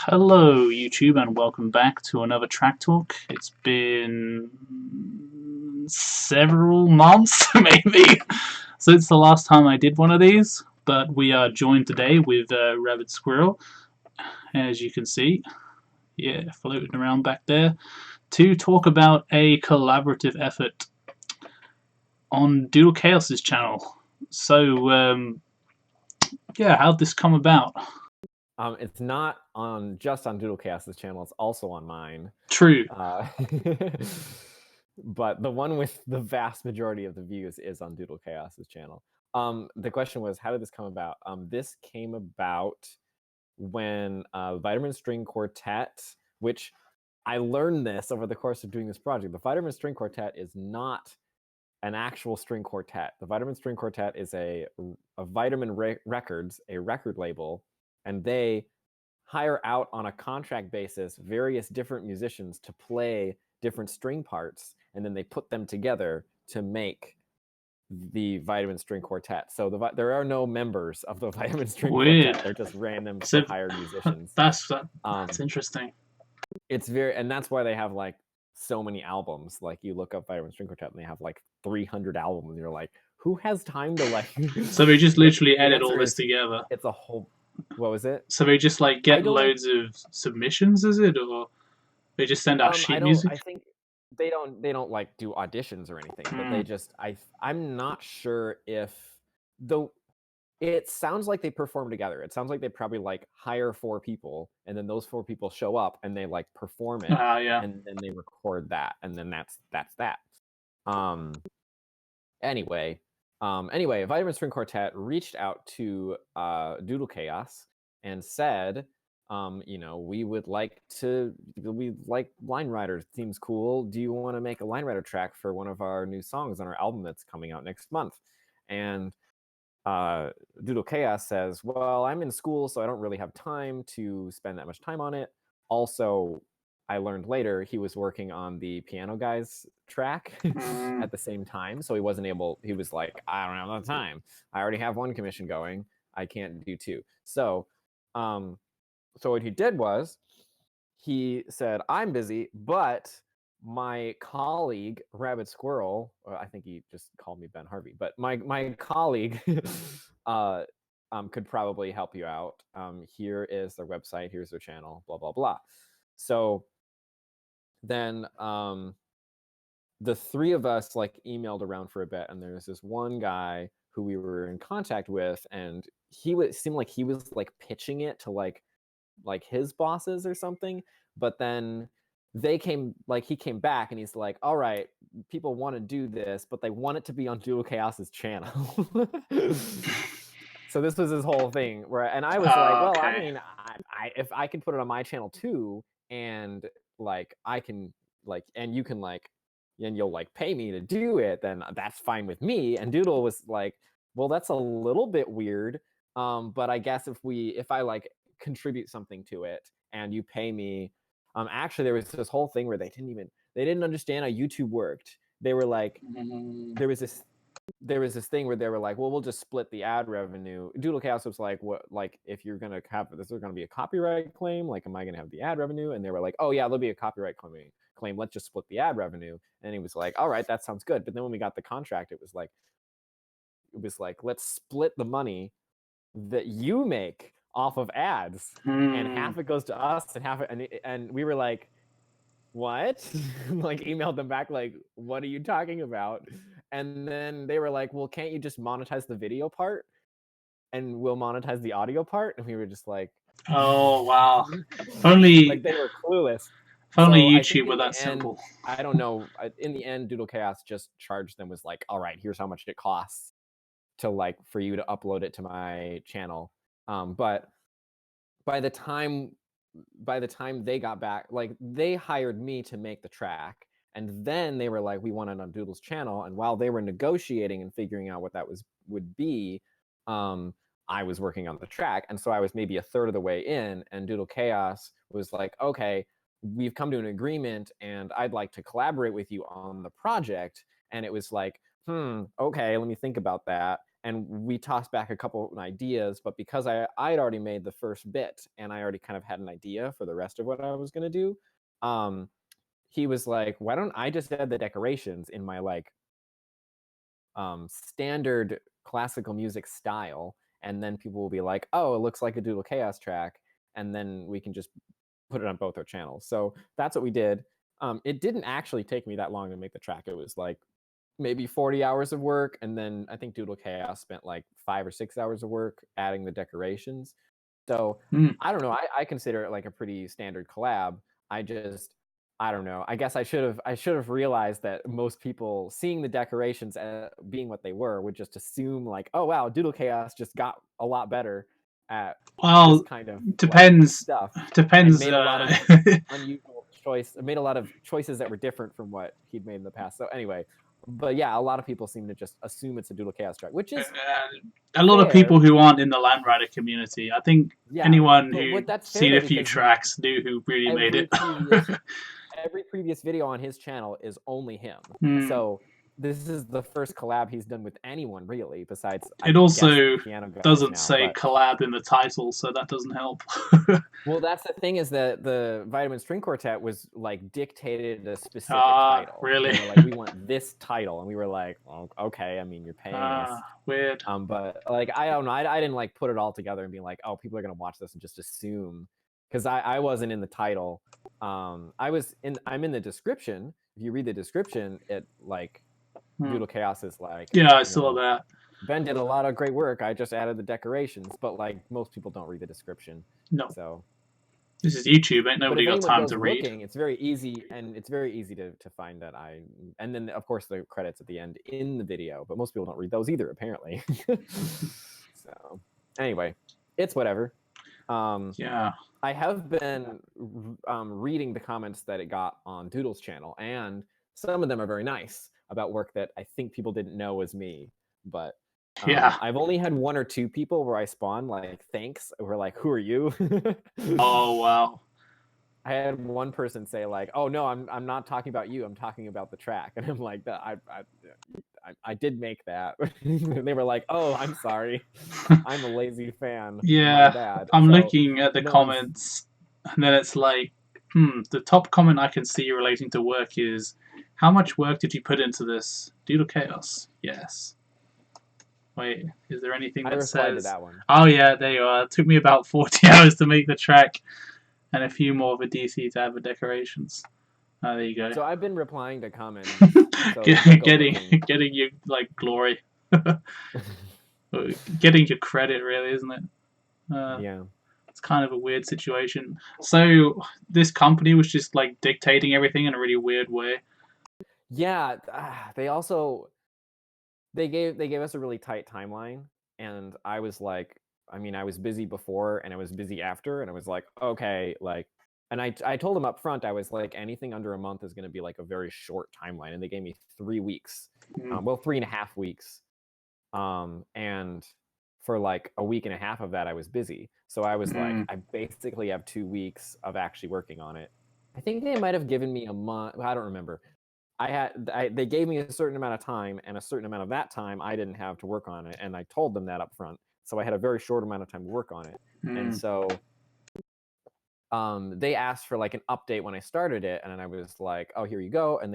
Hello, YouTube, and welcome back to another Track Talk. It's been several months, maybe, since the last time I did one of these, but we are joined today with Rabid Squirrel, as you can see, floating around back there, to talk about a collaborative effort on Doodle Chaos's channel. So, how'd this come about? It's not just on Doodle Chaos's channel, it's also on mine. True. But the one with the vast majority of the views is on Doodle Chaos's channel. The question was, how did this come about? This came about when Vitamin String Quartet, which I learned this over the course of doing this project. The Vitamin String Quartet is not an actual string quartet. The Vitamin String Quartet is a Vitamin Records, a record label, and they hire out on a contract basis various different musicians to play different string parts, and then they put them together to make the Vitamin String Quartet. So there are no members of the Vitamin String Quartet. They're just random hired musicians. That's interesting. It's and that's why they have like so many albums. Like you look up Vitamin String Quartet and they have like 300 albums, and you're like, who has time to like? So they just literally edit all this together. It's a whole. What was it? So they just like get loads of submissions, is it, or they just send out sheet music? I think they don't like do auditions or anything, but they just I'm not sure if though. It sounds like they perform together. It sounds like they probably like hire 4 people, and then those 4 people show up and they like perform it, and then they record that, and then that's that. Anyway, Vitamin String Quartet reached out to Doodle Chaos and said, we like Line Rider, seems cool. Do you want to make a Line Rider track for one of our new songs on our album that's coming out next month? And Doodle Chaos says, well, I'm in school, so I don't really have time to spend that much time on it. Also, I learned later he was working on the Piano Guys track at the same time, so he wasn't able. He was like, I don't have enough time. I already have 1 commission going. I can't do 2. So what he did was he said, I'm busy, but my colleague Rabid Squirrel, I think he just called me Ben Harvey, but my colleague could probably help you out. Here is their website, here's their channel, blah blah blah. So then the 3 of us like emailed around for a bit, and there's this one guy who we were in contact with, and seemed like he was like pitching it to like his bosses or something, but then he came back and he's like, all right, people want to do this, but they want it to be on Doodle Chaos's channel. So this was his whole thing and I was like, well, okay. I mean, if I can put it on my channel too, and like I can like, and you can like, and you'll like pay me to do it, then that's fine with me. And Doodle was like, well, that's a little bit weird, but I guess if I like contribute something to it and you pay me. Actually, there was this whole thing where they didn't understand how YouTube worked. They were like, there was this thing where they were like, well, we'll just split the ad revenue. Doodle Chaos was like, what, like if you're gonna have this, is gonna be a copyright claim? Like, am I gonna have the ad revenue? And they were like, oh yeah, there'll be a copyright claim. Let's just split the ad revenue. And he was like, all right, that sounds good. But then when we got the contract, it was like, let's split the money that you make off of ads, and half it goes to us and half it, and we were like, what? Like emailed them back like, what are you talking about? And then they were like, well, can't you just monetize the video part and we'll monetize the audio part? And we were just like, oh wow. If only like they were clueless. If only YouTube were that simple. I don't know. In the end, Doodle Chaos just charged them, was like, all right, here's how much it costs to like for you to upload it to my channel. But by the time they got back, like they hired me to make the track, and then they were like, we want it on Doodle's channel. And while they were negotiating and figuring out what that would be, I was working on the track, and so I was maybe a third of the way in, and Doodle Chaos was like, okay, we've come to an agreement, and I'd like to collaborate with you on the project. And it was like, okay, let me think about that. and we tossed back a couple of ideas, but because I had already made the first bit and I already kind of had an idea for the rest of what I was going to do, he was like, why don't I just add the decorations in my like standard classical music style, and then people will be like, oh, it looks like a Doodle Chaos track, and then we can just put it on both our channels. So that's what we did. It didn't actually take me that long to make the track. It was like maybe 40 hours of work, and then I think Doodle Chaos spent like 5 or 6 hours of work adding the decorations. So I don't know. I consider it like a pretty standard collab. I don't know. I guess I should have realized that most people seeing the decorations being what they were would just assume like, oh wow, Doodle Chaos just got a lot better at this kind of depends. stuff. Depends. And made a lot of unusual made a lot of choices that were different from what he'd made in the past. So anyway, but yeah, a lot of people seem to just assume it's a Doodle Chaos track, which is a lot of people who aren't in the Land Rider community. I think anyone who's seen a few tracks knew who really made it. Every previous video on his channel is only him. So this is the first collab he's done with anyone, really, besides... It also doesn't say collab in the title, so that doesn't help. Well, that's the thing, is that the Vitamin String Quartet was, like, dictated a specific title. Really? They were like, we want this title. And we were like, oh, okay, I mean, you're paying us. Weird. But, like, I don't know. I didn't, like, put it all together and be like, oh, people are going to watch this and just assume... Because I wasn't in the title. I'm in the description. If you read the description, it like Doodle Chaos is like, yeah, I saw that. Ben did a lot of great work. I just added the decorations, but like most people don't read the description. No. So this is YouTube. Ain't nobody got time to read. It's very easy, and it's very easy to find that and then of course the credits at the end in the video, but most people don't read those either, apparently. So anyway, it's whatever. Yeah. I have been reading the comments that it got on Doodle's channel, and some of them are very nice about work that I think people didn't know was me. But I've only had 1 or 2 people where I spawned like, thanks. We're like, who are you? Oh, wow. I had one person say like, oh no, I'm not talking about you. I'm talking about the track. And I'm like, I did make that. They were like, oh, I'm sorry. I'm a lazy fan. Yeah, I'm looking at the comments, and then it's like, the top comment I can see relating to work is, how much work did you put into this? Doodle Chaos. Yes. Wait, is there anything that says... to that one. Oh yeah, there you are. It took me about 40 hours to make the track, and a few more for DC to have the decorations. Oh, there you go. So I've been replying to comments. So getting you like glory. Getting your credit, really, isn't it? Yeah. It's kind of a weird situation. So this company was just like dictating everything in a really weird way. Yeah, they gave us a really tight timeline, and I was like, I mean, I was busy before and I was busy after, and I was like, okay, like, and I told them up front, I was like, anything under a month is going to be like a very short timeline, and they gave me 3 weeks, well, 3.5 weeks, and for like a week and a half of that, I was busy. So I was like, I basically have 2 weeks of actually working on it. I think they might have given me a month. I don't remember. They gave me a certain amount of time, and a certain amount of that time I didn't have to work on it, and I told them that up front. So I had a very short amount of time to work on it. And so they asked for like an update when I started it, and then I was like, oh, here you go. And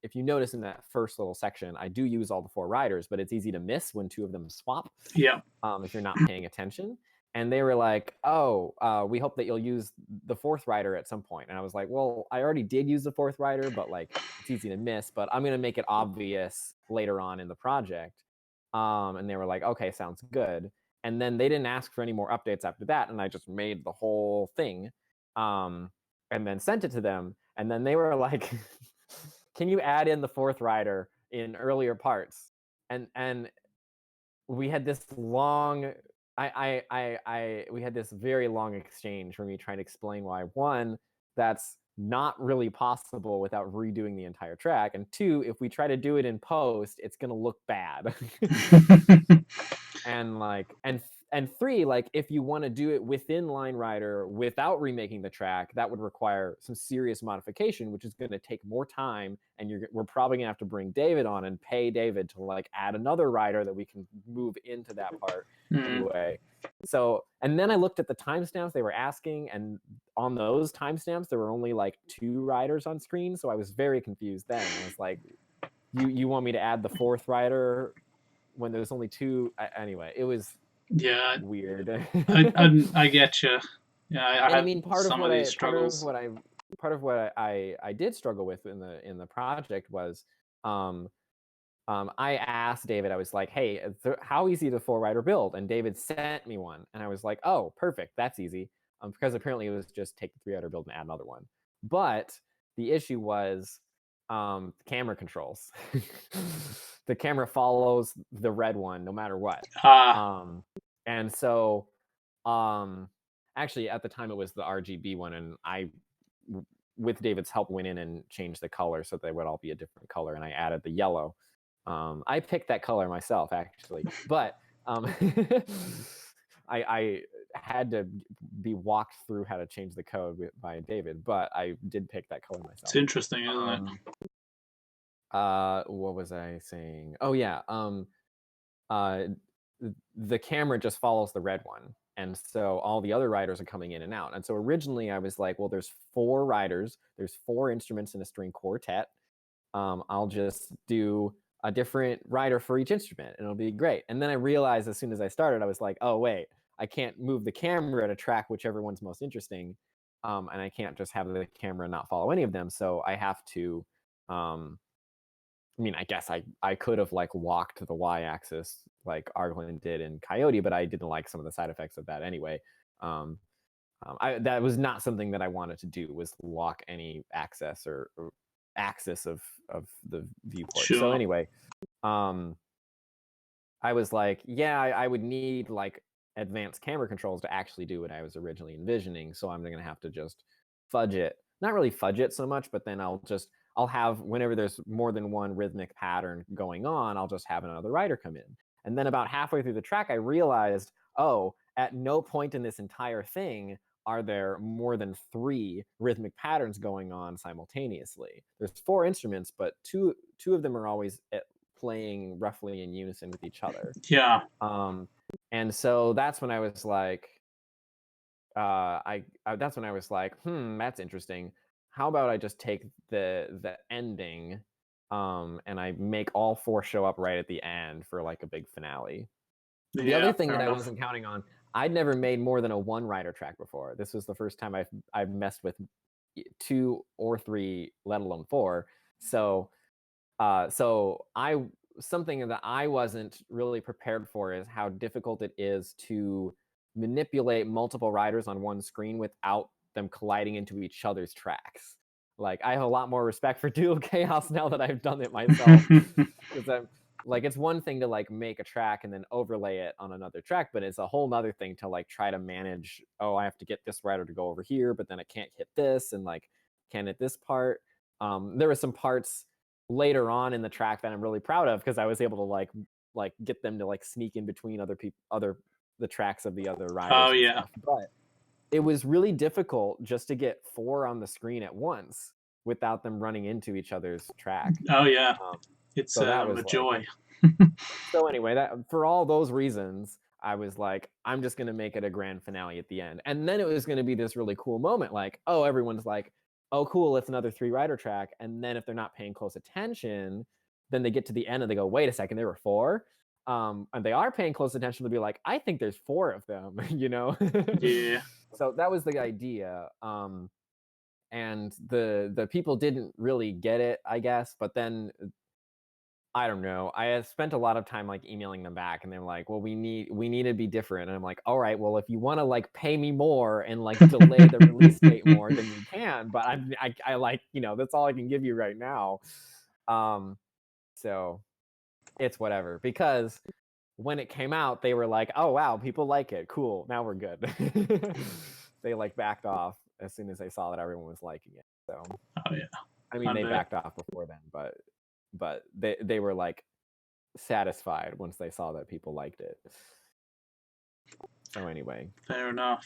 if you notice in that first little section, I do use all the 4 riders, but it's easy to miss when 2 of them swap. Yeah. If you're not paying attention. And they were like, oh, we hope that you'll use the 4th rider at some point. And I was like, well, I already did use the 4th rider, but like it's easy to miss, but I'm going to make it obvious later on in the project. And they were like, okay, sounds good. And then they didn't ask for any more updates after that. And I just made the whole thing and then sent it to them. And then they were like, can you add in the 4th rider in earlier parts? And we had this long... we had this very long exchange for me trying to explain why, 1, that's not really possible without redoing the entire track, and 2, if we try to do it in post, it's gonna look bad. And and 3, like if you want to do it within Line Rider without remaking the track, that would require some serious modification, which is going to take more time, and we're probably gonna have to bring David on and pay David to like add another rider that we can move into that part anyway. So, and then I looked at the timestamps they were asking, and on those timestamps there were only like 2 riders on screen, so I was very confused then. I was like, you want me to add the 4th rider when there's only 2? Anyway, it was weird. I get you. Yeah, I And I had mean, some of these struggles. part of what I did struggle with in the project was, I asked David, I was like, hey, how easy is a 4-rider build? And David sent me one, and I was like, oh, perfect, that's easy, because apparently it was just take the 3-rider build and add another one. But the issue was camera controls. The camera follows the red one no matter what. And so actually at the time it was the RGB one, and I, with David's help, went in and changed the color so they would all be a different color, and I added the yellow. I picked that color myself, actually, but I had to be walked through how to change the code by David, but I did pick that color myself. It's interesting, isn't it? What was I saying? Oh yeah, the camera just follows the red one, and so all the other riders are coming in and out. And so originally I was like, well, there's 4 riders, there's 4 instruments in a string quartet. I'll just do a different rider for each instrument and it'll be great. And then I realized as soon as I started, I was like, oh wait, I can't move the camera to track whichever one's most interesting, and I can't just have the camera not follow any of them. So I have to, I mean, I guess I could have like walked the y-axis like Arglin did in Coyote, but I didn't like some of the side effects of that anyway. That was not something that I wanted to do, was walk any access or axis of the viewport. Sure. So anyway, I was like, yeah, I would need like advanced camera controls to actually do what I was originally envisioning. So I'm gonna have to just fudge it. Not really fudge it so much, but then I'll have, whenever there's more than one rhythmic pattern going on, I'll just have another rider come in. And then about halfway through the track, I realized, oh, at no point in this entire thing are there more than 3 rhythmic patterns going on simultaneously. There's 4 instruments, but two of them are always playing roughly in unison with each other. Yeah. And so that's when I was like, that's when I was like, that's interesting. How about I just take the ending, and I make all 4 show up right at the end for like a big finale. The other thing that I wasn't counting on, I'd never made more than a 1-rider track before. This was the first time I've messed with 2 or 3, let alone 4. So something that I wasn't really prepared for is how difficult it is to manipulate multiple riders on one screen without them colliding into each other's tracks. Like, I have a lot more respect for Doodle Chaos now that I've done it myself. Because I'm like, it's one thing to like make a track and then overlay it on another track, but it's a whole nother thing to like try to manage, oh, I have to get this rider to go over here, but then I can't hit this, and like can't hit this part. There were some parts later on in the track that I'm really proud of, because I was able to like get them to like sneak in between the tracks of the other riders. Oh yeah. Stuff. But it was really difficult just to get 4 on the screen at once without them running into each other's track. Oh yeah. It's so that was a joy. So anyway, that for all those reasons, I was like, I'm just gonna make it a grand finale at the end. And then it was gonna be this really cool moment, like, oh, everyone's like, oh cool, it's another 3-rider track. And then if they're not paying close attention, then they get to the end and they go, wait a second, there were 4. And they are paying close attention to be like, I think there's 4 of them, you know? Yeah. So that was the idea. And the people didn't really get it, I guess. But then I don't know, I have spent a lot of time like emailing them back, and they're like, well, we need to be different. And I'm like, all right, well, if you want to like pay me more and like delay the release date more, then you can, but I like, you know, that's all I can give you right now. So it's whatever, because when it came out, they were like, oh wow, people like it, cool, now we're good. They like backed off as soon as they saw that everyone was liking it. So oh yeah, I mean, they backed off before then, but they were like satisfied once they saw that people liked it. So anyway, Fair enough.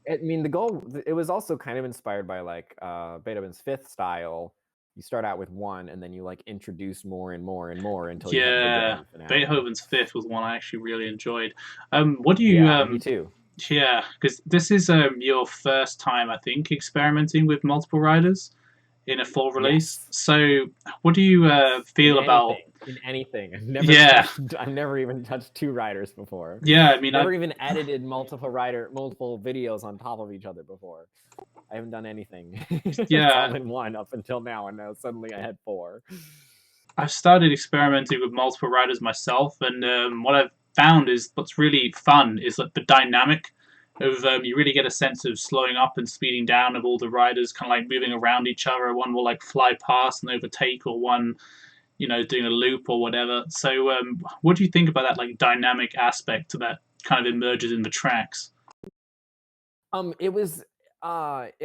I mean, the goal, it was also kind of inspired by like Beethoven's Fifth style. You start out with one, and then you like introduce more and more and more until you have the Yeah, grand finale. Beethoven's Fifth was one I actually really enjoyed. What do you Yeah, me too. Yeah, because this is your first time, I think, experimenting with multiple riders in a full release. Yes. So, what do you In feel about? anything. In anything. Yeah, I've never even touched two riders before. yeah. I mean, I Never even edited multiple videos on top of each other before. I haven't done anything. It's yeah, all in one up until now, and now suddenly I had four. I've started experimenting with multiple riders myself, and what I've found is what's really fun is like the dynamic of you really get a sense of slowing up and speeding down of all the riders, kind of like moving around each other. One will like fly past and overtake, or one doing a loop or whatever. So, what do you think about that like dynamic aspect that kind of emerges in the tracks? It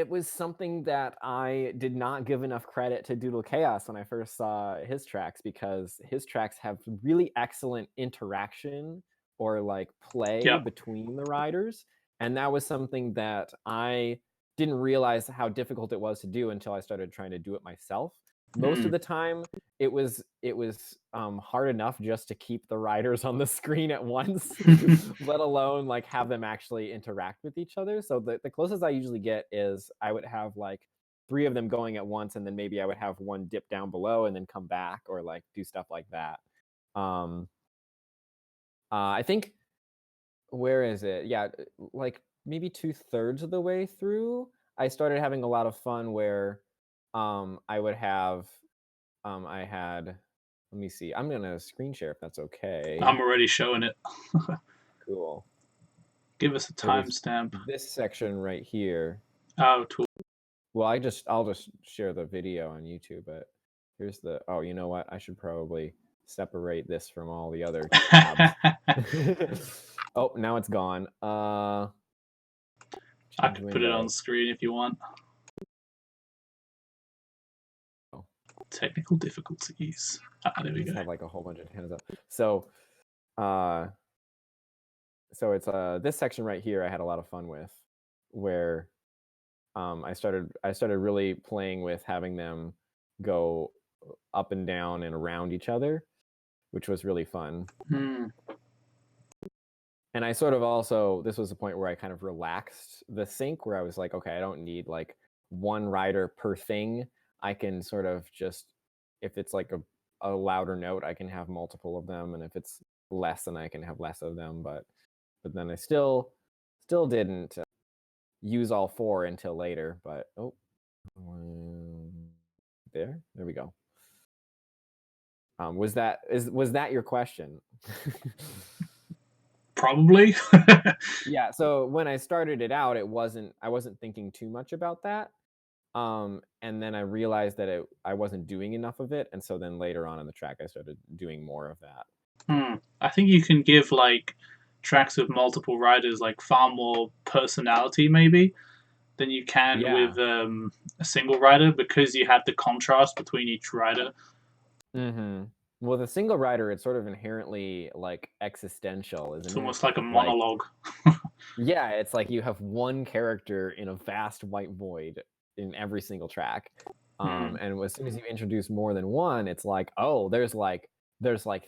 was something that I did not give enough credit to Doodle Chaos when I first saw his tracks, because his tracks have really excellent interaction or like play Yeah. between the riders, and that was something that I didn't realize how difficult it was to do until I started trying to do it myself. Most of Mm. the time, it was hard enough just to keep the riders on the screen at once, let alone like have them actually interact with each other. So the closest I usually get is I would have like three of them going at once, and then maybe I would have one dip down below and then come back, or like do stuff like that. Um, I think, where is it? Yeah, like maybe 2/3 of the way through, I started having a lot of fun where I would have I had, let me see. I'm gonna screen share if that's okay. I'm already showing it. Cool. Give us a So there's timestamp. this section right here. Oh, cool. Well, I'll just share the video on YouTube, but here's the, oh, you know what? I should probably separate this from all the other tabs. Oh, now it's gone. I Change could put it on window. screen if you want. Oh, Technical difficulties. There we just go. have like a whole bunch of hands up. Uh so it's this section right here I had a lot of fun with, where I started really playing with having them go up and down and around each other, which was really fun. Hmm. And I sort of also, this was the point where I kind of relaxed the sync, where I was like, okay, I don't need like one rider per thing. I can sort of just, if it's like a louder note, I can have multiple of them, and if it's less, then I can have less of them. But then I still didn't use all four until later. But oh, there we go. Was that your question? Probably. Yeah, so when I started it out, I wasn't thinking too much about that. And then I realized that I wasn't doing enough of it, and so then later on in the track I started doing more of that. I think you can give like tracks with multiple riders like far more personality maybe than you can Yeah. with a single rider because you have the contrast between each rider. Mm-hmm. Well, the single rider, it's sort of inherently like existential, It's isn't it? almost like a Like, monologue. yeah, it's like you have one character in a vast white void in every single track. Hmm. And as soon as you introduce more than one, it's like, oh, there's like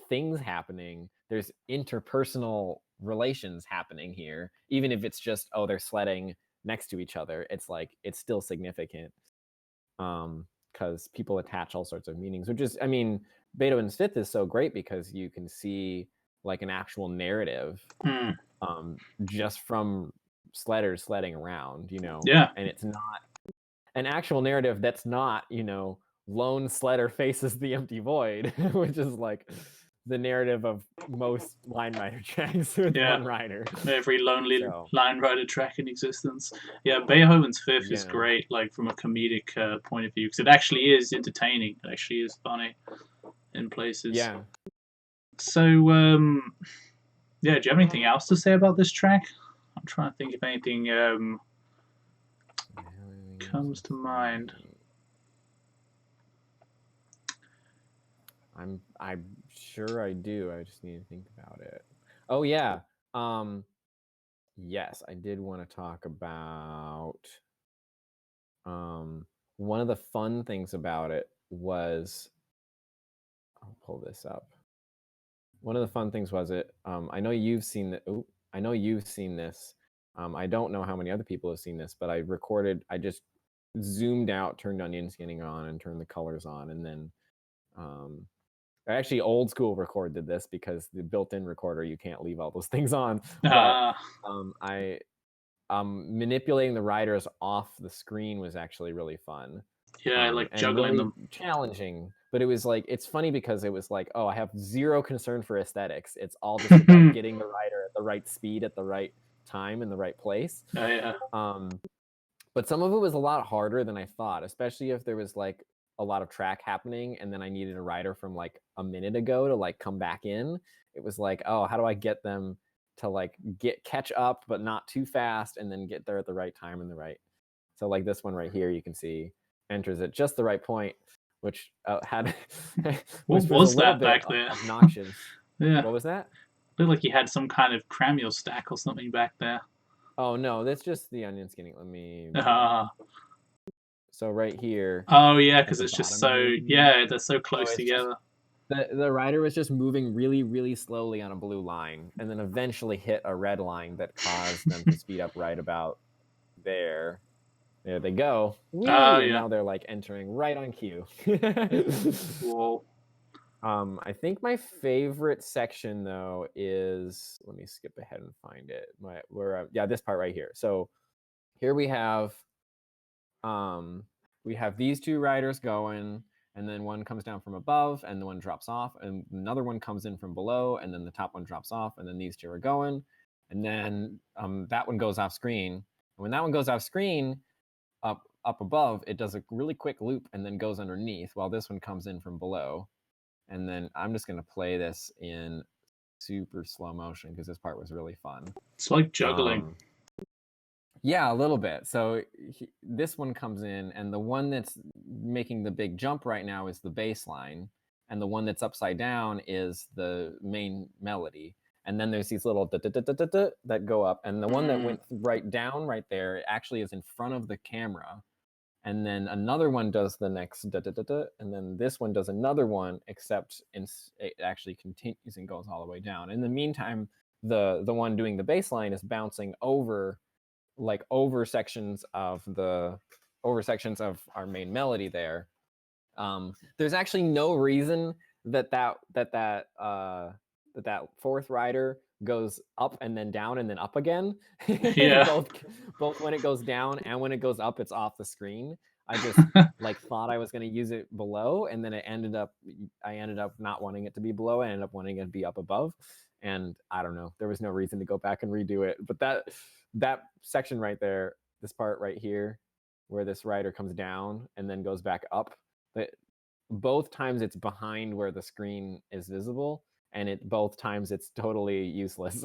things happening. There's interpersonal relations happening here. Even if it's just, oh, they're sledding next to each other, it's like it's still significant. Because people attach all sorts of meanings, which is, I mean, Beethoven's Fifth is so great because you can see like an actual narrative Hmm. just from sledders sledding around, Yeah. and it's not an actual narrative that's not, lone sledder faces the empty void, which is like the narrative of most line rider tracks with Yeah. one rider. Every lonely So, line rider track in existence. Yeah, Beethoven's Fifth is yeah. great, like from a comedic point of view, because it actually is entertaining. It actually is funny in places. Yeah. So, yeah, do you have anything else to say about this track? I'm trying to think if anything comes to mind. I'm sure I do. I just need to think about it. Oh yeah. Um yes, I did want to talk about one of the fun things about it was, I'll pull this up. One of the fun things was I know you've seen that. I know you've seen this. I don't know how many other people have seen this, but I just zoomed out, turned onion skinning on, and turned the colors on, and then I actually old school did this because the built-in recorder, you can't leave all those things on. But I manipulating the riders off the screen was actually really fun. Yeah, I like And juggling really them. challenging. But it was like, it's funny because it was like, oh, I have zero concern for aesthetics. It's all just about getting the rider at the right speed at the right time in the right place. Oh, yeah. But some of it was a lot harder than I thought, especially if there was like a lot of track happening and then I needed a rider from like a minute ago to like come back in. It was like, oh, how do I get them to like catch up but not too fast and then get there at the right time and the right. So like this one right here, you can see enters at just the right point, which had What was that back there? obnoxious. Yeah. What was that? Looked like you had some kind of cramial stack or something back there. Oh no, that's just the onion skinning. Let me. So right here. Oh yeah, because it's just so they're so close together. The rider was just moving really, really slowly on a blue line, and then eventually hit a red line that caused them to speed up right about there. There they go. Whee! Oh And yeah. now they're like entering right on cue. Whoa. I think my favorite section though is, let me skip ahead and find it. This part right here. So here we have these two riders going, and then one comes down from above and the one drops off, and another one comes in from below, and then the top one drops off, and then these two are going, and then that one goes off screen. And when that one goes off screen, up above, it does a really quick loop and then goes underneath while this one comes in from below. And then I'm just going to play this in super slow motion because this part was really fun. It's like juggling. Yeah, a little bit. So this one comes in, and the one that's making the big jump right now is the bass line, and the one that's upside down is the main melody. And then there's these little that go up, and the one that went right down right there actually is in front of the camera. And then another one does the next and then this one does another one, except it actually continues and goes all the way down. In the meantime, the one doing the bass line is bouncing over sections of our main melody there. There's actually no reason that fourth rider goes up and then down and then up again. Yeah. both when it goes down and when it goes up, it's off the screen. I just thought I was going to use it below, and then I ended up not wanting it to be below. I ended up wanting it to be up above, and I don't know. There was no reason to go back and redo it. But that section right there, this part right here, where this rider comes down and then goes back up, both times it's behind where the screen is visible, and both times it's totally useless.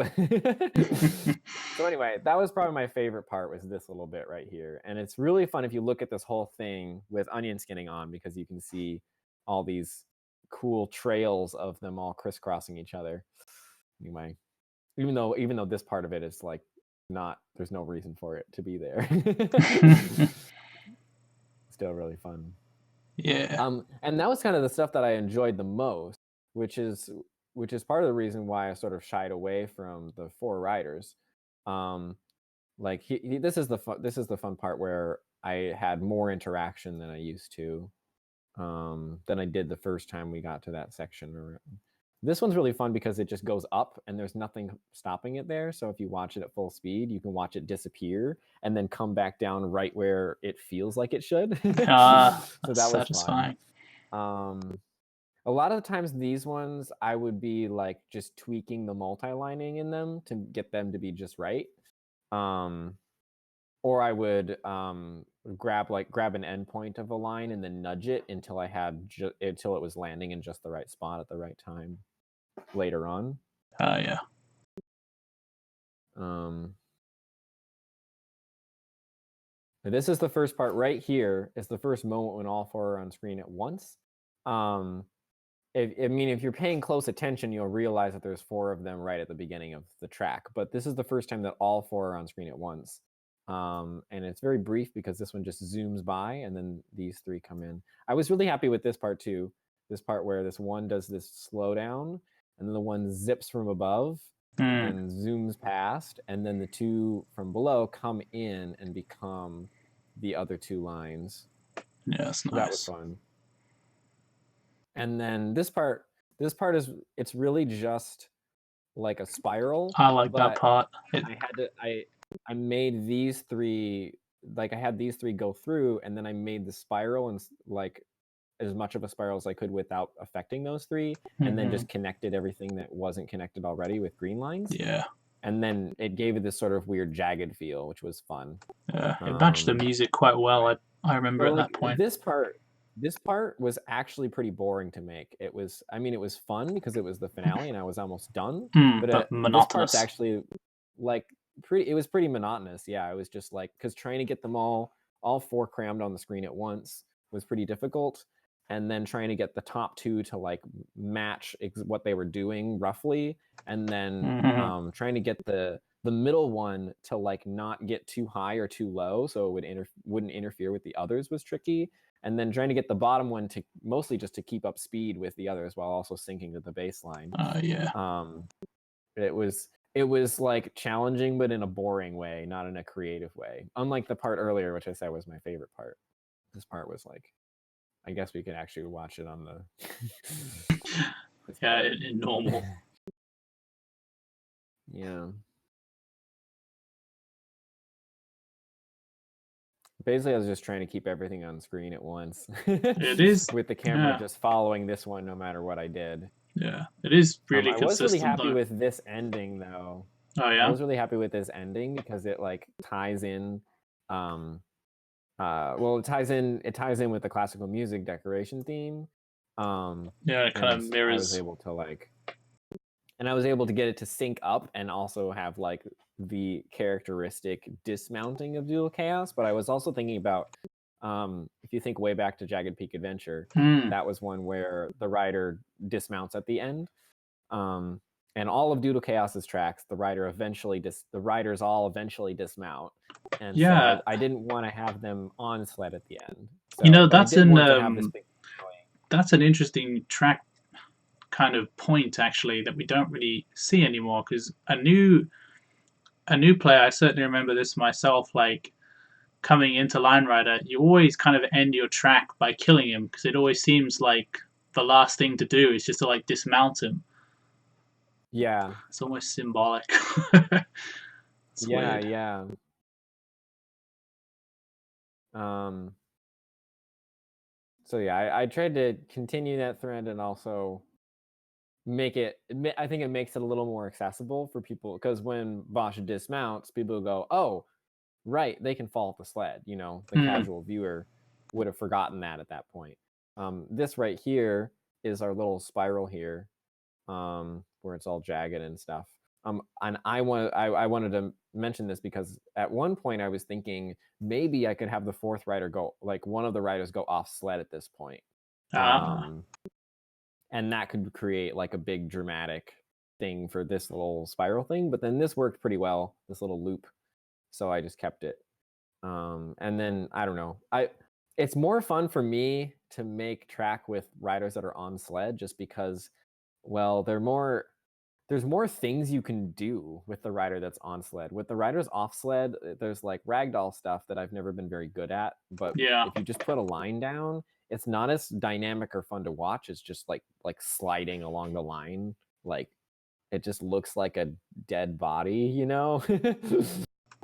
So anyway, that was probably my favorite part, was this little bit right here. And it's really fun if you look at this whole thing with onion skinning on, because you can see all these cool trails of them all crisscrossing each other. Anyway, even though this part of it is like there's no reason for it to be there. Still really fun. Yeah. And that was kind of the stuff that I enjoyed the most, which is part of the reason why I sort of shied away from the four riders. This is the fun part where I had more interaction than I used to, than I did the first time we got to that section. This one's really fun because it just goes up and there's nothing stopping it there. So if you watch it at full speed, you can watch it disappear and then come back down right where it feels like it should. So that was satisfying. A lot of the times these ones, I would be like just tweaking the multi-lining in them to get them to be just right. Or I would grab an endpoint of a line and then nudge it until until it was landing in just the right spot at the right time later on. Oh yeah. This is the first part right here. Is the first moment when all four are on screen at once. if you're paying close attention, you'll realize that there's 4 of them right at the beginning of the track. But this is the first time that all 4 are on screen at once. And it's very brief because this one just zooms by and then these 3 come in. I was really happy with this part too. This part where this one does this slowdown and then the one zips from above and zooms past, and then the 2 from below come in and become the other 2 lines. Yeah, that's nice. That was fun. And then this part is, it's really just like a spiral. I like that part. I made these 3, like I had these 3 go through, and then I made the spiral and like as much of a spiral as I could without affecting those 3, and then just connected everything that wasn't connected already with green lines. Yeah. And then it gave it this sort of weird jagged feel, which was fun. Yeah, it matched the music quite well. I remember at that point. This part was actually pretty boring to make. It was fun because it was the finale and I was almost done. But monotonous. This part's actually like it was pretty monotonous. Yeah, it was just like, because trying to get them all 4 crammed on the screen at once was pretty difficult. And then trying to get the top 2 to like match what they were doing roughly, and then trying to get the middle one to like not get too high or too low so it wouldn't interfere with the others was tricky, and then trying to get the bottom one to mostly just to keep up speed with the others while also syncing to the bass line. It was like challenging, but in a boring way, not in a creative way, unlike the part earlier, which I said was my favorite part. This part was like, I guess we can actually watch it on the yeah, in normal. Yeah. Basically, I was just trying to keep everything on screen at once. It is with the camera just following this one no matter what I did. Yeah, it is really consistent. I was really happy with this ending though. Oh yeah. I was really happy with this ending because it like ties in it ties in with the classical music decoration theme. Yeah, it kind of mirrors. I was able to get it to sync up and also have like the characteristic dismounting of Doodle Chaos. But I was also thinking about, if you think way back to Jagged Peak Adventure, that was one where the rider dismounts at the end. And all of Doodle Chaos's tracks, the riders all eventually dismount. And so I didn't want to have them on sled at the end. So, that's an interesting track kind of point actually that we don't really see anymore, because a new player, I certainly remember this myself, like coming into Line Rider, you always kind of end your track by killing him, because it always seems like the last thing to do is just to like dismount him. Yeah, it's almost symbolic. Yeah, weird. Yeah. So yeah, I tried to continue that thread and also make it. I think it makes it a little more accessible for people, because when Bosch dismounts, people go, "Oh, right, they can fall off the sled." You know, the casual viewer would have forgotten that at that point. This right here is our little spiral here, where it's all jagged and stuff. And I wanted to mention this because at one point I was thinking maybe I could have the fourth rider go, like one of the riders go off sled at this point. And that could create like a big dramatic thing for this little spiral thing. But then this worked pretty well, this little loop. So I just kept it. And then I don't know. It's more fun for me to make track with riders that are on sled, just because, well, there's more things you can do with the rider that's on sled. With the riders off sled, there's like ragdoll stuff that I've never been very good at. But if you just put a line down, it's not as dynamic or fun to watch. It's just like sliding along the line. Like it just looks like a dead body, you know?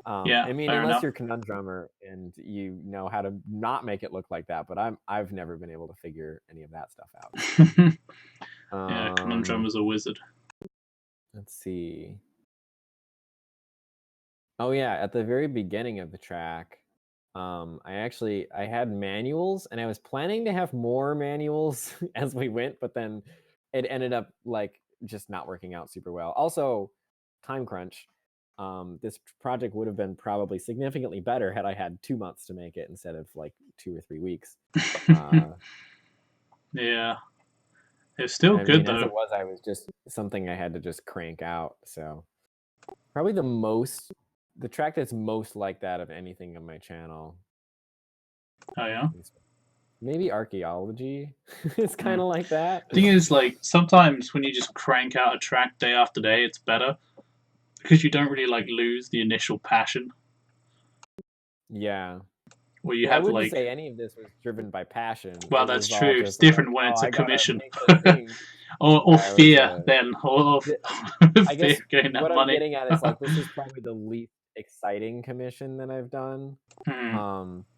I mean, unless you're Conundrummer and you know how to not make it look like that. But I've never been able to figure any of that stuff out. Yeah, Conundrummer's a wizard. Let's see. Oh yeah, at the very beginning of the track, I had manuals, and I was planning to have more manuals as we went, but then it ended up like just not working out super well. Also, time crunch. This project would have been probably significantly better had I had 2 months to make it instead of like 2 or 3 weeks. Yeah. It's still I good mean, as it though. was, I was just something I had to just crank out. So probably the track that's most like that of anything on my channel. Oh yeah. Maybe archaeology. It's kind of like that. Thing is, like sometimes when you just crank out a track day after day, it's better because you don't really like lose the initial passion. Yeah. Or you Well, I have wouldn't like, say any of this was driven by passion. well, It that's was all true. It's just like, different when oh, it's a I gotta commission, make the thing. or Yeah, it was fear then, or I fear guess getting that what I'm money. getting at is like this is probably the least exciting commission that I've done.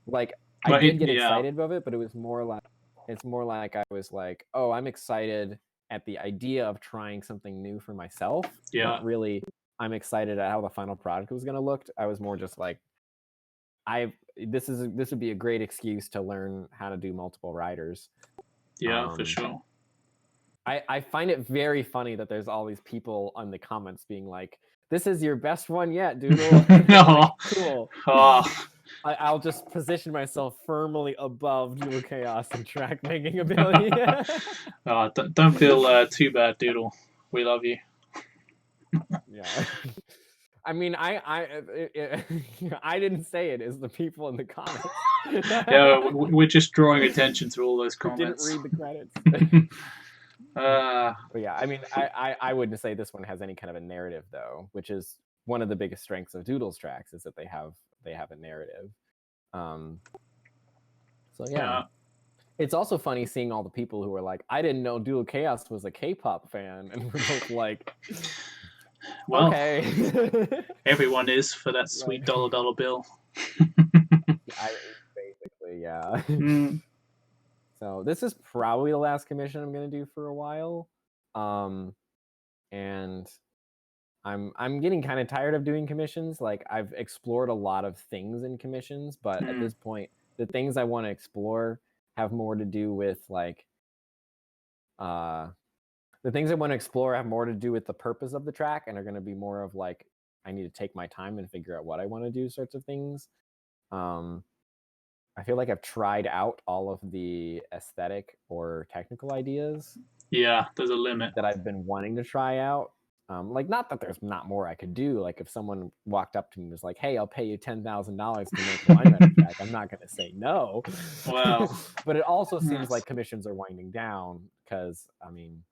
Like I But did get yeah, excited about it, but it was more like it's more like I was like, oh, I'm excited at the idea of trying something new for myself. yeah, Not really I'm excited at how the final product was gonna look. I was more just like this would be a great excuse to learn how to do multiple riders. yeah, for sure. I find it very funny that there's all these people on the comments being like, "This is your best one yet, Doodle." No. Like, cool. Oh. I'll just position myself firmly above Doodle Chaos and track making ability. Oh, don't feel too bad, Doodle. We love you. Yeah. I mean, I didn't say it. It's the people in the comments. Yeah, we're just drawing attention to all those comments. Didn't read the credits. But yeah, I mean, I wouldn't say this one has any kind of a narrative though, which is one of the biggest strengths of Doodle's tracks is that they have a narrative. So yeah. It's also funny seeing all the people who are like, I didn't know Doodle Chaos was a K-pop fan, and we're both like, well, okay. Everyone is for that sweet dollar bill. Basically, yeah. Mm. So this is probably the last commission I'm gonna do for a while, and I'm getting kind of tired of doing commissions. Like I've explored a lot of things in commissions, but at this point, the things I want to explore have more to do with like the things I want to explore have more to do with the purpose of the track and are going to be more of like I need to take my time and figure out what I want to do sorts of things. I feel like I've tried out all of the aesthetic or technical ideas. Yeah, there's a limit that I've been wanting to try out. Like, not that there's not more I could do. Like, if someone walked up to me and was like, "Hey, I'll pay you $10,000 to make a line rider track," I'm not going to say no. Wow. But it also seems like commissions are winding down because, I mean,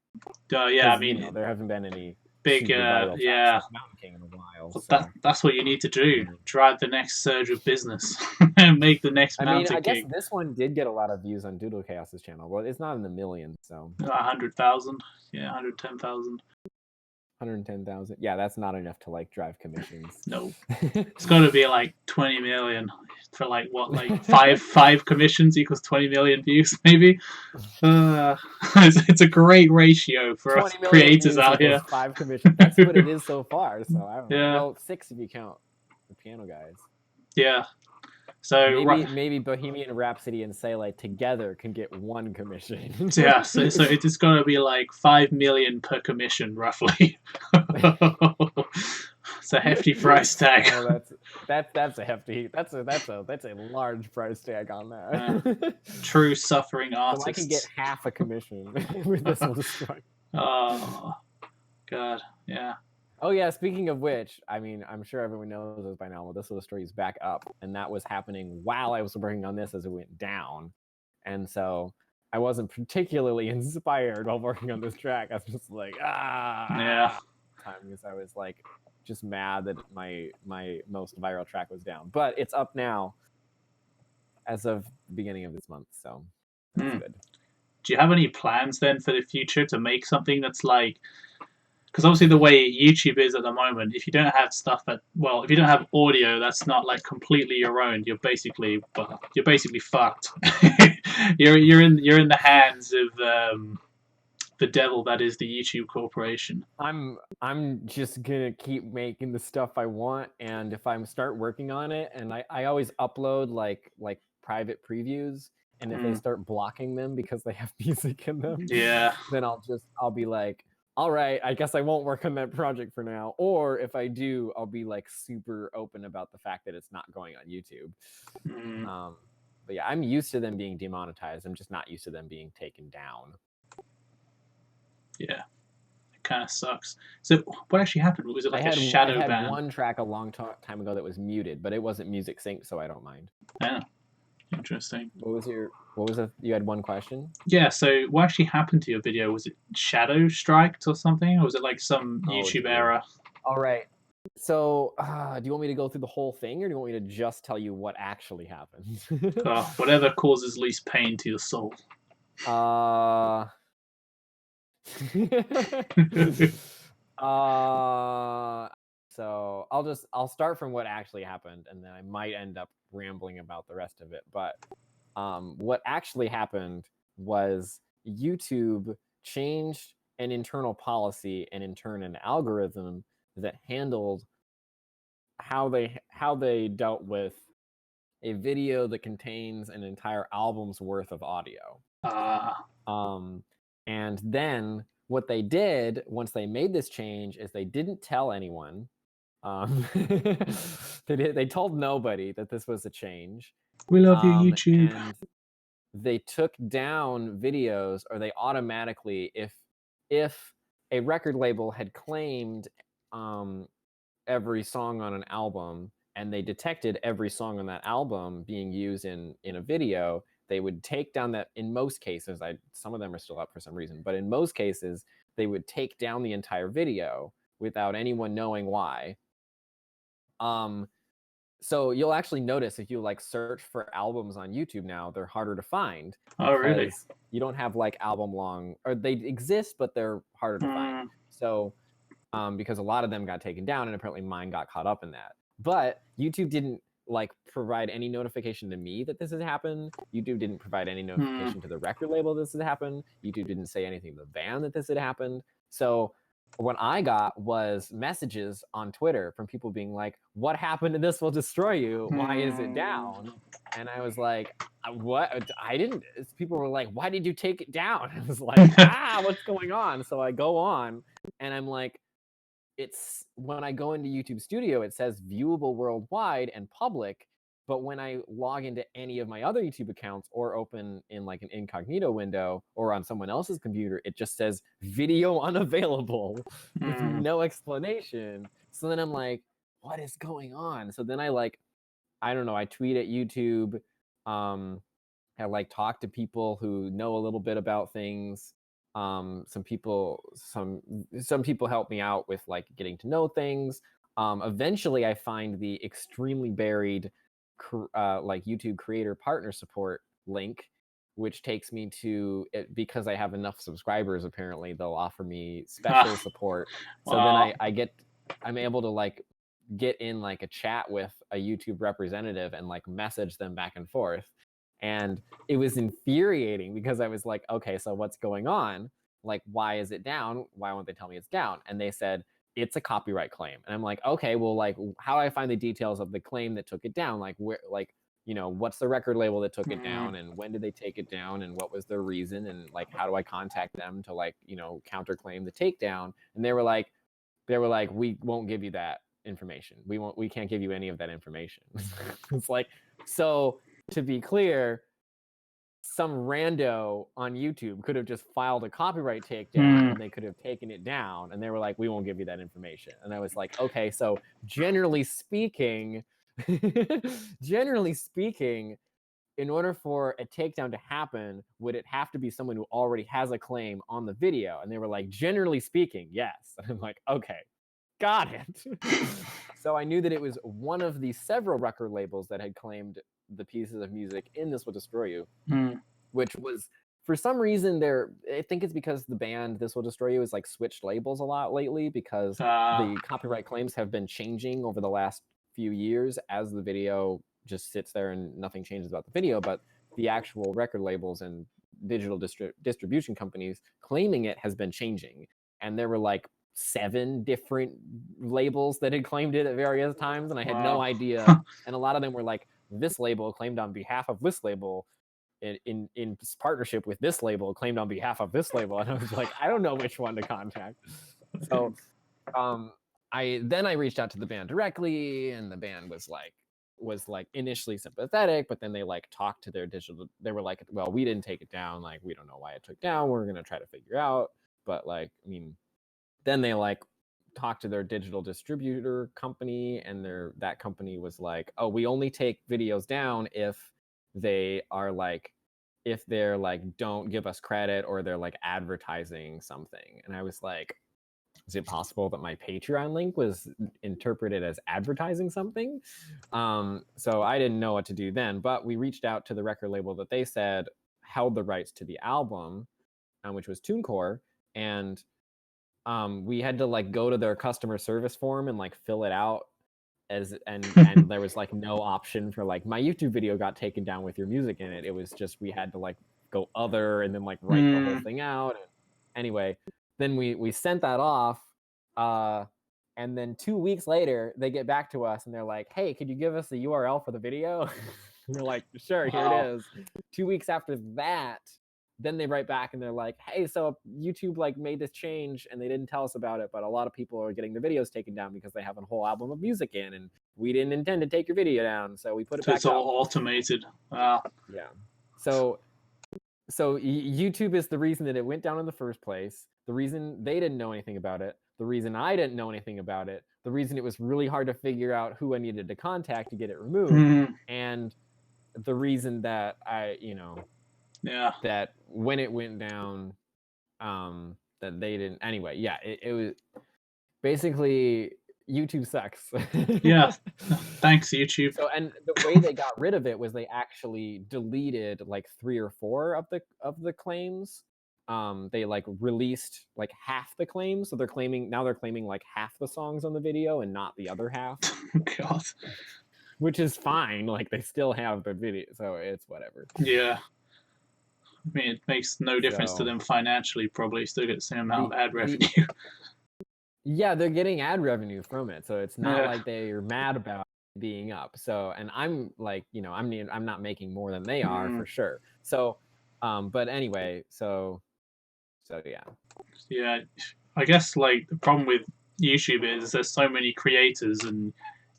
yeah, I mean, there haven't been any big, viral yeah. Mountain King in a while. So. That's what you need to do. Drive the next surge of business and make the next Mountain I King. guess this one did get a lot of views on Doodle Chaos's channel. Well, it's not in the millions, so 100,000, yeah, 110,000. 110,000. Yeah, that's not enough to like drive commissions. No, it's got to be like 20 million for like what, like five commissions equals 20 million views, maybe. It's a great ratio for us creators out here. 5 commissions. That's what it is so far. So I don't know. Yeah. Well, 6 if you count the piano guys. Yeah. So maybe Bohemian Rhapsody and Sele together can get 1 commission. Yeah, so it's going to be like 5 million per commission, roughly. It's a hefty price tag. Oh, that's a hefty. That's a large price tag on that. True suffering artists. So I can get half a commission with this will destroy. Oh God, yeah. Oh yeah, speaking of which, I mean, I'm sure everyone knows this by now, but This Little Story is back up, and that was happening while I was working on this as it went down. And so I wasn't particularly inspired while working on this track. I was just like, yeah. Because I was like just mad that my most viral track was down. But it's up now as of the beginning of this month, so that's good. Do you have any plans then for the future to make something that's like, because obviously the way YouTube is at the moment, if you don't have stuff that, well, if you don't have audio that's not like completely your own, you're basically fucked. you're in the hands of the devil that is the YouTube corporation. I'm just gonna keep making the stuff I want, and if I start working on it, and I always upload like private previews, and if they start blocking them because they have music in them, yeah, then I'll be like, all right, I guess I won't work on that project for now. Or if I do, I'll be like super open about the fact that it's not going on YouTube. But yeah, I'm used to them being demonetized. I'm just not used to them being taken down. Yeah, it kind of sucks. So what actually happened? Was it like a I've shadow had ban? one track a long time ago that was muted, but it wasn't music sync, so I don't mind. Yeah, interesting. What was it? You had one question? Yeah, so what actually happened to your video? Was it shadow striked or something? Or was it like some Oh YouTube dear. error? All right. So, do you want me to go through the whole thing, or do you want me to just tell you what actually happened? Whatever causes least pain to your soul. uh, uh, so I'll start from what actually happened, and then I might end up rambling about the rest of it. But what actually happened was YouTube changed an internal policy and in turn an algorithm that handled how they dealt with a video that contains an entire album's worth of audio. Ah, Um, and then what they did once they made this change is they didn't tell anyone. They told nobody that this was a change. we love you, YouTube. And they took down videos, or they automatically, if a record label had claimed every song on an album and they detected every song on that album being used in a video, they would take down that. In most cases, some of them are still up for some reason, but in most cases they would take down the entire video without anyone knowing why. So you'll actually notice if you like search for albums on YouTube now, they're harder to find Oh, really? because you don't have like album long, or they exist, but they're harder to find. So because a lot of them got taken down, and apparently mine got caught up in that. But YouTube didn't like provide any notification to me that this had happened. YouTube didn't provide any notification to the record label that this had happened. YouTube didn't say anything to the band that this had happened. So what I got was messages on Twitter from people being like, "What happened to This Will Destroy You? Why is it down?" And I was like, "What? I didn't." People were like, "Why did you take it down?" I was like, "What's going on?" So I go on, and I'm like, it's when I go into YouTube Studio, it says viewable worldwide and public. But when I log into any of my other YouTube accounts or open in like an incognito window or on someone else's computer, it just says video unavailable with no explanation. So then I'm like, what is going on? So then I don't know, I tweet at YouTube. I like talk to people who know a little bit about things. Some people help me out with like getting to know things. Eventually I find the extremely buried like YouTube creator partner support link, which takes me to it. Because I have enough subscribers, apparently they'll offer me special support. So then I'm able to like get in like a chat with a YouTube representative and like message them back and forth. And it was infuriating because I was like, okay, so what's going on? Like, why is it down? Why won't they tell me it's down? And they said, it's a copyright claim. And I'm like, okay, well, like, how do I find the details of the claim that took it down? Like, where, like, what's the record label that took it down, and when did they take it down, and what was their reason? And like, how do I contact them to like, counterclaim the takedown? And they were like, we won't give you that information. We can't give you any of that information. It's like, so to be clear, some rando on YouTube could have just filed a copyright takedown and they could have taken it down, and they were like, we won't give you that information. And I was like, okay, so generally speaking, in order for a takedown to happen, would it have to be someone who already has a claim on the video? And they were like, generally speaking, yes. And I'm like, okay, got it. So I knew that it was one of the several record labels that had claimed the pieces of music in This Will Destroy You, which was, for some reason, I think it's because the band This Will Destroy You has like switched labels a lot lately, because the copyright claims have been changing over the last few years as the video just sits there and nothing changes about the video. But the actual record labels and digital distribution companies claiming it has been changing. And there were like 7 different labels that had claimed it at various times, and I had no idea. And a lot of them were like, this label claimed on behalf of this label in partnership with this label claimed on behalf of this label. And I was like, I don't know which one to contact. So I reached out to the band directly, and the band was like initially sympathetic, but then they like talked to their digital. They were like, well, we didn't take it down. Like, we don't know why it took down. We're going to try to figure out. But like, I mean, then they like talked to their digital distributor company, and that company was like, oh, we only take videos down if they're like don't give us credit, or they're like advertising something. And I was like, is it possible that my Patreon link was interpreted as advertising something? So I didn't know what to do then, but we reached out to the record label that they said held the rights to the album, which was TuneCore. And we had to like go to their customer service form and like fill it out and there was like no option for like, my YouTube video got taken down with your music in it. It was just, we had to like go other and then like write the whole thing out. Anyway, then we sent that off, and then 2 weeks later they get back to us and they're like, hey, could you give us the URL for the video? And we're like, sure, here it is. 2 weeks after that, then they write back and they're like, hey, so YouTube like made this change and they didn't tell us about it, but a lot of people are getting their videos taken down because they have a whole album of music in, and we didn't intend to take your video down, so we put it back up. It's all automated. Wow. Yeah. So YouTube is the reason that it went down in the first place, the reason they didn't know anything about it, the reason I didn't know anything about it, the reason it was really hard to figure out who I needed to contact to get it removed, and the reason that I, that when it went down, that they didn't. Anyway, yeah, it was basically YouTube sucks. Yeah, thanks YouTube. So, and the way they got rid of it was they actually deleted like 3 or 4 of the claims. They like released like half the claims, so they're claiming like half the songs on the video and not the other half. God. Which is fine. Like, they still have the video, so it's whatever. Yeah. I mean, it makes no difference to them financially, probably. Still get the same amount of ad revenue. Yeah, they're getting ad revenue from it, so it's not like they're mad about being up. So, and I'm like, I'm not making more than they are for sure. So, but anyway, so yeah. Yeah, I guess like the problem with YouTube is there's so many creators, and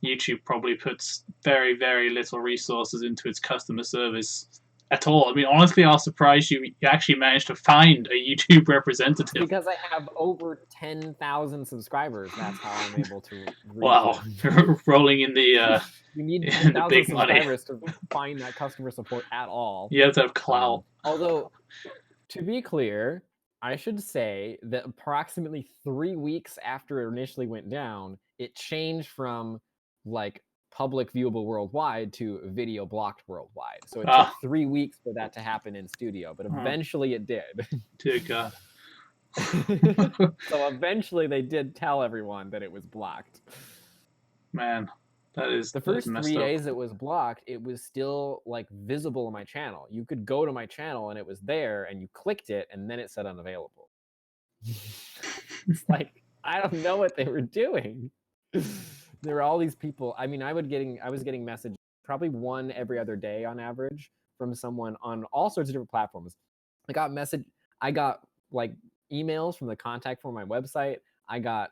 YouTube probably puts very, very little resources into its customer service at all. I mean, honestly, I was surprised you actually managed to find a YouTube representative. Because I have over 10,000 subscribers. That's how I'm able to. Wow, rolling in the you need 10,000 subscribers to find that customer support at all. You have to have clout. Although, to be clear, I should say that approximately 3 weeks after it initially went down, it changed from like public viewable worldwide to video blocked worldwide. So it took 3 weeks for that to happen in studio, but eventually it did. Dear God. So eventually they did tell everyone that it was blocked. Man, that is the first 3 days it was blocked. It was still like visible on my channel. You could go to my channel and it was there, and you clicked it and then it said unavailable. It's like, I don't know what they were doing. There were all these people. I mean, I was getting messages, probably one every other day on average, from someone on all sorts of different platforms. I got like emails from the contact form on my website. I got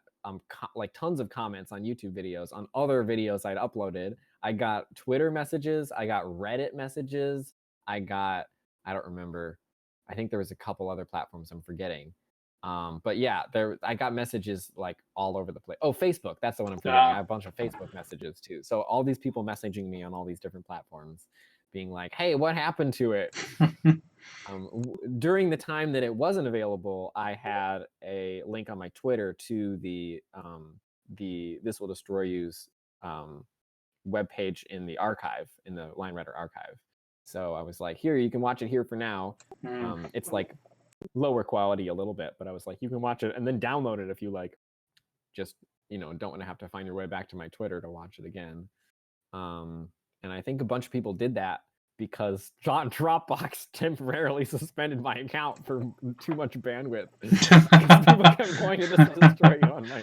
like tons of comments on YouTube videos, on other videos I'd uploaded. I got Twitter messages. I got Reddit messages. I don't remember. I think there was a couple other platforms I'm forgetting. But yeah, I got messages like all over the place. Oh, Facebook, that's the one I'm forgetting. I have a bunch of Facebook messages too. So all these people messaging me on all these different platforms, being like, hey, what happened to it? During the time that it wasn't available, I had a link on my Twitter to the This Will Destroy You's webpage in the archive, in the Line Writer archive. So I was like, here, you can watch it here for now. It's like lower quality a little bit, but I was like, you can watch it and then download it if you like, just don't want to have to find your way back to my Twitter to watch it again. And I think a bunch of people did that because Dropbox temporarily suspended my account for too much bandwidth. People kept going to This Will Destroy You on my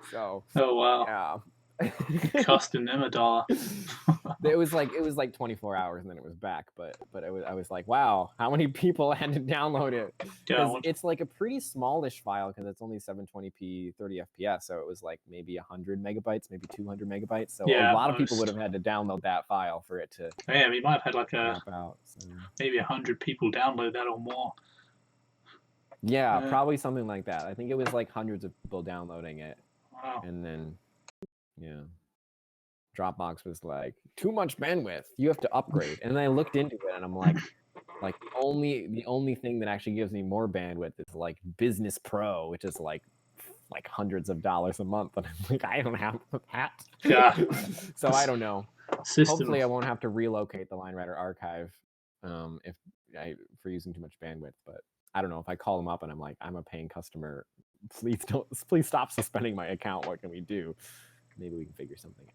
so oh wow, yeah. Costing them $1. It was like 24 hours and then it was back, but I was like, wow, how many people had to download it? It's like a pretty smallish file because it's only 720p 30 fps, so it was like maybe 100 megabytes, maybe 200 megabytes. So a lot of people would have had to download that file for it to. Yeah, we might have had like maybe 100 people download that or more. Yeah, probably something like that. I think it was like hundreds of people downloading it. Wow. And then, yeah, Dropbox was like, too much bandwidth. You have to upgrade. And then I looked into it and I'm like the only thing that actually gives me more bandwidth is like Business Pro, which is like hundreds of dollars a month. And I'm like, I don't have that. Yeah. So I don't know. System. Hopefully I won't have to relocate the Line Rider archive for using too much bandwidth, but I don't know. If I call them up and I'm like, I'm a paying customer, please stop suspending my account. What can we do? Maybe we can figure something out.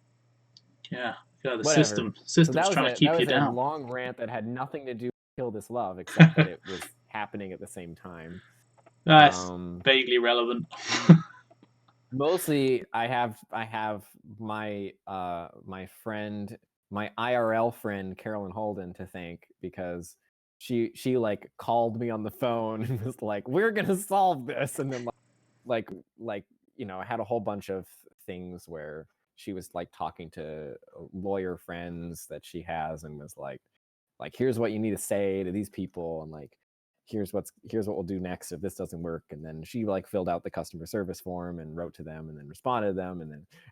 Yeah, the Whatever. system's trying to keep you down. That was a long rant that had nothing to do with Kill This Love, except that it was happening at the same time. That's vaguely relevant. Mostly, I have my my friend, my IRL friend Carolyn Holden to thank, because she like called me on the phone and was like, "We're gonna solve this," and then like you know, I had a whole bunch of things where she was like talking to lawyer friends that she has and was like here's what you need to say to these people, and like here's what we'll do next if this doesn't work. And then she like filled out the customer service form and wrote to them and then responded to them,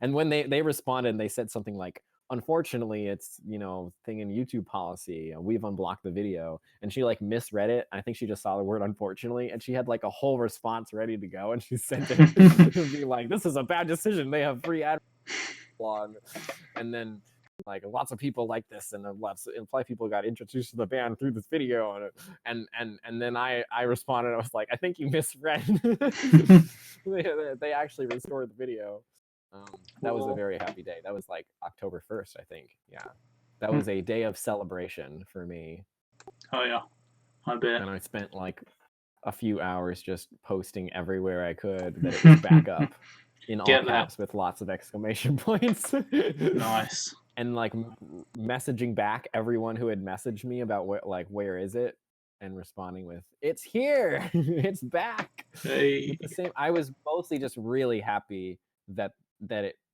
and when they responded, they said something like, unfortunately it's, you know, thing in YouTube policy, we've unblocked the video, and she like misread it. I think she just saw the word unfortunately, and she had like a whole response ready to go, and she sent it to be like, this is a bad decision, they have free ad blog, and then like lots of people like this, and lots of people got introduced to the band through this video, and then I responded, I was like, I think you misread. They actually restored the video. That was a very happy day. That was like October 1st, I think. Yeah, that was a day of celebration for me. Oh yeah, I bet. And I spent like a few hours just posting everywhere I could that it was back up in all caps with lots of exclamation points. Nice. And like messaging back everyone who had messaged me about what, like, where is it, and responding with, it's here, it's back. Hey. The same. I was mostly just really happy that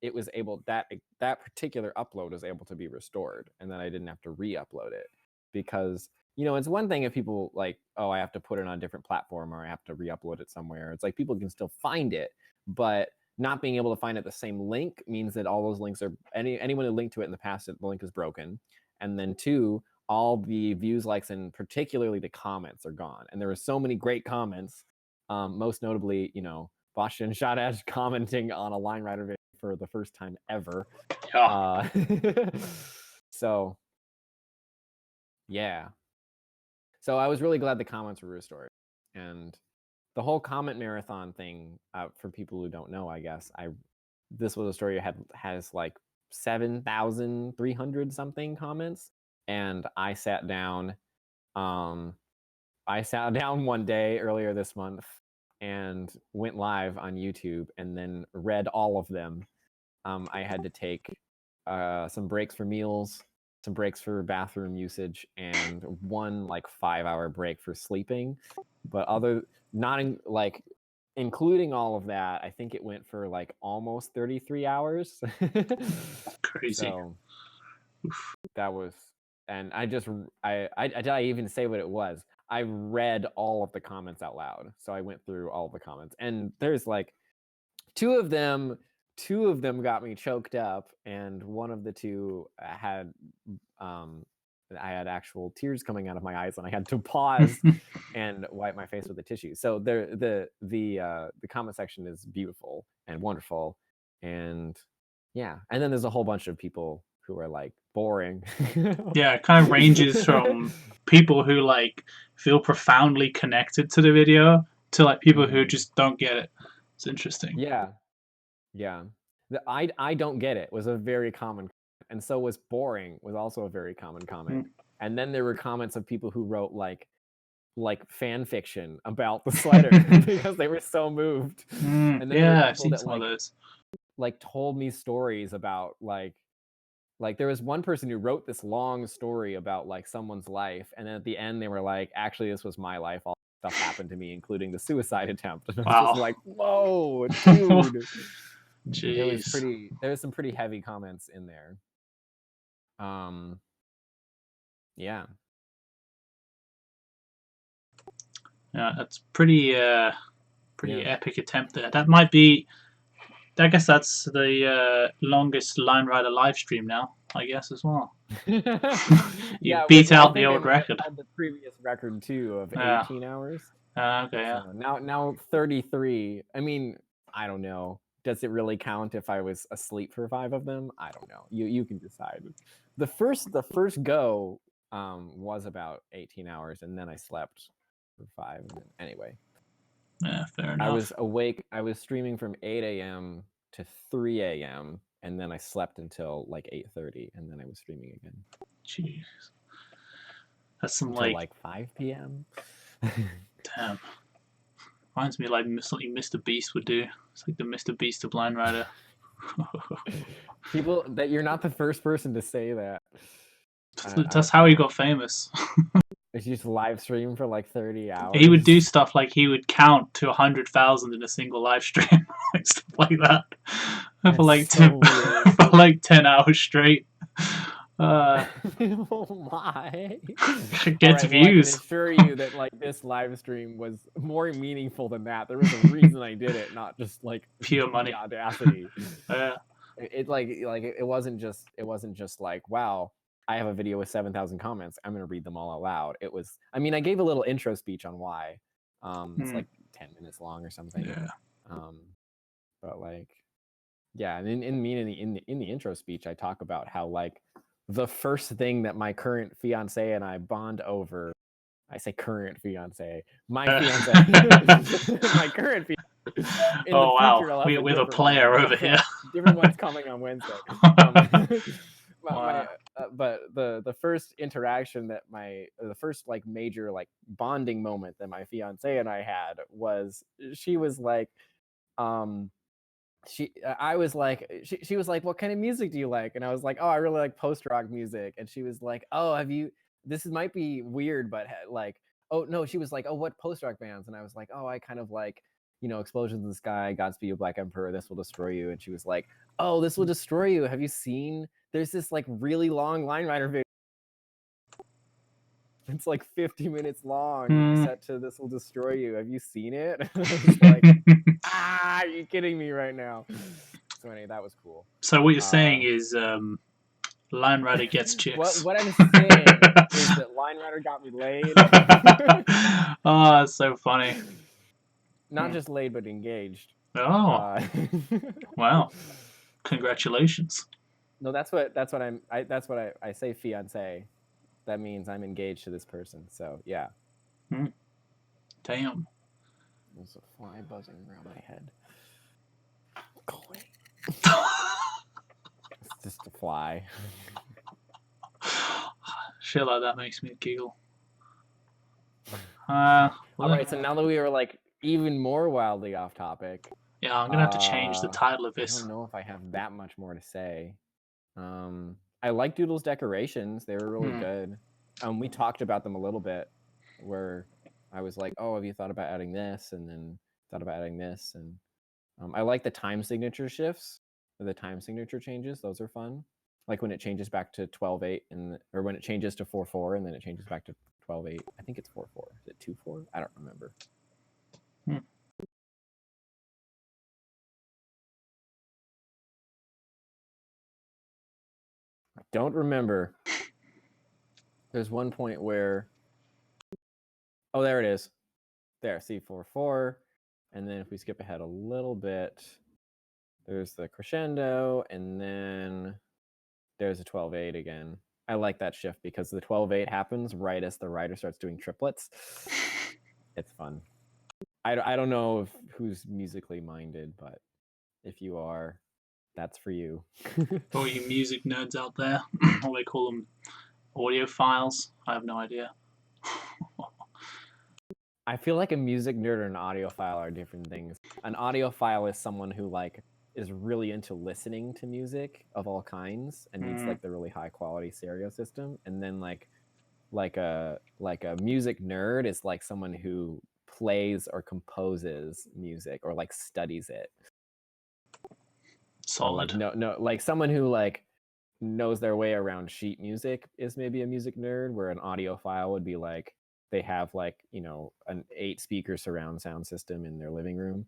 it was able, that particular upload was able to be restored, and that I didn't have to re-upload it, because, you know, it's one thing if people like, oh, I have to put it on a different platform or I have to re-upload it somewhere. It's like people can still find it, but not being able to find it the same link means that all those links are, anyone who linked to it in the past, the link is broken. And then two, all the views, likes, and particularly the comments are gone. And there were so many great comments, most notably, you know, Bosch and Shadash commenting on a Line Rider video for the first time ever. Yeah. So yeah. So I was really glad the comments were restored. And the whole comment marathon thing, for people who don't know, I guess, this was a story has like 7,300 something comments, and I sat down one day earlier this month and went live on YouTube and then read all of them. I had to take some breaks for meals, some breaks for bathroom usage, and one like 5-hour break for sleeping. But including all of that, I think it went for like almost 33 hours. Crazy. So that was, and did I even say what it was? I read all of the comments out loud. So I went through all of the comments, and there's like two of them got me choked up, and one of the two had I had actual tears coming out of my eyes, and I had to pause and wipe my face with a tissue. So the comment section is beautiful and wonderful, and yeah. And then there's a whole bunch of people who are like boring. Yeah, it kind of ranges from people who like feel profoundly connected to the video to like people who just don't get it. It's interesting. Yeah. The I don't get it was a very common, and so was boring was also a very common comment. And then there were comments of people who wrote like fan fiction about the slider because they were so moved. And then there were people that like told me stories about like there was one person who wrote this long story about like someone's life, and then at the end they were like, actually this was my life, all stuff happened to me, including the suicide attempt. And I was just like, whoa, dude. Jeez. There was some pretty heavy comments in there. Yeah. Yeah, that's pretty Yeah. epic attempt there. That might be. I guess that's the longest Line Rider live stream now. I guess as well. You Yeah, beat which I out the think I old might have record. had the previous record too of Yeah. 18 hours. Okay. Yeah. So now 33. I mean, I don't know. Does it really count if I was asleep for 5 of them? I don't know. You can decide. The first go was about 18 hours, and then I slept for 5. And then, anyway, Yeah. Fair enough. I was awake. I was streaming from 8 a.m. to 3 a.m. and then I slept until like 8:30, and then I was streaming again. Jeez. That's some Until like 5 p.m. Damn. Reminds me of like something Mr. Beast would do. It's like the Mr. Beast of Line Rider. People, that you're not the first person to say that. That's how he got famous. He just live stream for like 30 hours. He would do stuff like he would count to 100,000 in a single live stream, like stuff like that, for like so 10, for like 10 hours straight. Oh my! Gets right, views. Well, I can assure you that like this live stream was more meaningful than that. There was a reason I did it, not just like pure money. The audacity. Yeah. It wasn't just like, wow, I have a video with 7,000 comments, I'm gonna read them all out loud. It was, I mean, I gave a little intro speech on why. It's like 10 minutes long or something. Yeah. But like, yeah, and in the intro speech, I talk about how like the first thing that my current fiance and I bond over. I say current fiance, my fiance, my current fiance. Oh wow, we have a player over here. Different ones coming on Wednesday. But the first interaction that the first like major like bonding moment that my fiance and I had was, she was like, she was like, what kind of music do you like? And I was like, oh, I really like post-rock music. And she was like, oh, this might be weird, but like, oh no, she was like, oh, what post-rock bands? And I was like, oh, I kind of like, Explosions in the Sky, Godspeed You Black Emperor, This Will Destroy You. And she was like, oh, This Will Destroy You, have you seen, there's this like really long Line Rider video, it's like 50 minutes long, set to This Will Destroy You, have you seen it? I was like, are you kidding me right now? So anyway, that was cool. So what you're saying is Line Rider gets chicks. What I'm saying is that Line Rider got me laid. Oh, that's so funny. Not just laid, but engaged. Oh, wow! Congratulations. No, that's what I say. Fiance. That means I'm engaged to this person. So yeah. Damn. There's a fly buzzing around my head. Go away. It's just a fly. Shit like that makes me giggle. All right, so now that we were like even more wildly off topic. Yeah, I'm gonna have to change the title of this. I don't know if I have that much more to say. I like Doodle's decorations; they were really good. We talked about them a little bit, where I was like, "Oh, have you thought about adding this?" And then thought about adding this, and I like the time signature shifts, or the time signature changes. Those are fun. Like when it changes back to 12/8, or when it changes to 4/4, and then it changes back to 12/8. I think it's 4/4. Is it 2/4? I don't remember. I don't remember. There's one point where, oh, there it is. There, see 4/4, and then if we skip ahead a little bit, there's the crescendo, and then there's a 12/8 again. I like that shift because the 12/8 happens right as the rider starts doing triplets. It's fun. I don't know who's musically minded, but if you are, that's for you. For you music nerds out there, or they call them audiophiles. I have no idea. I feel like a music nerd and an audiophile are different things. An audiophile is someone who like is really into listening to music of all kinds and needs like the really high quality stereo system. And then like a music nerd is like someone who plays or composes music or like studies it. Solid. No, like someone who like knows their way around sheet music is maybe a music nerd, where an audiophile would be like they have like, you know, an 8-speaker surround sound system in their living room.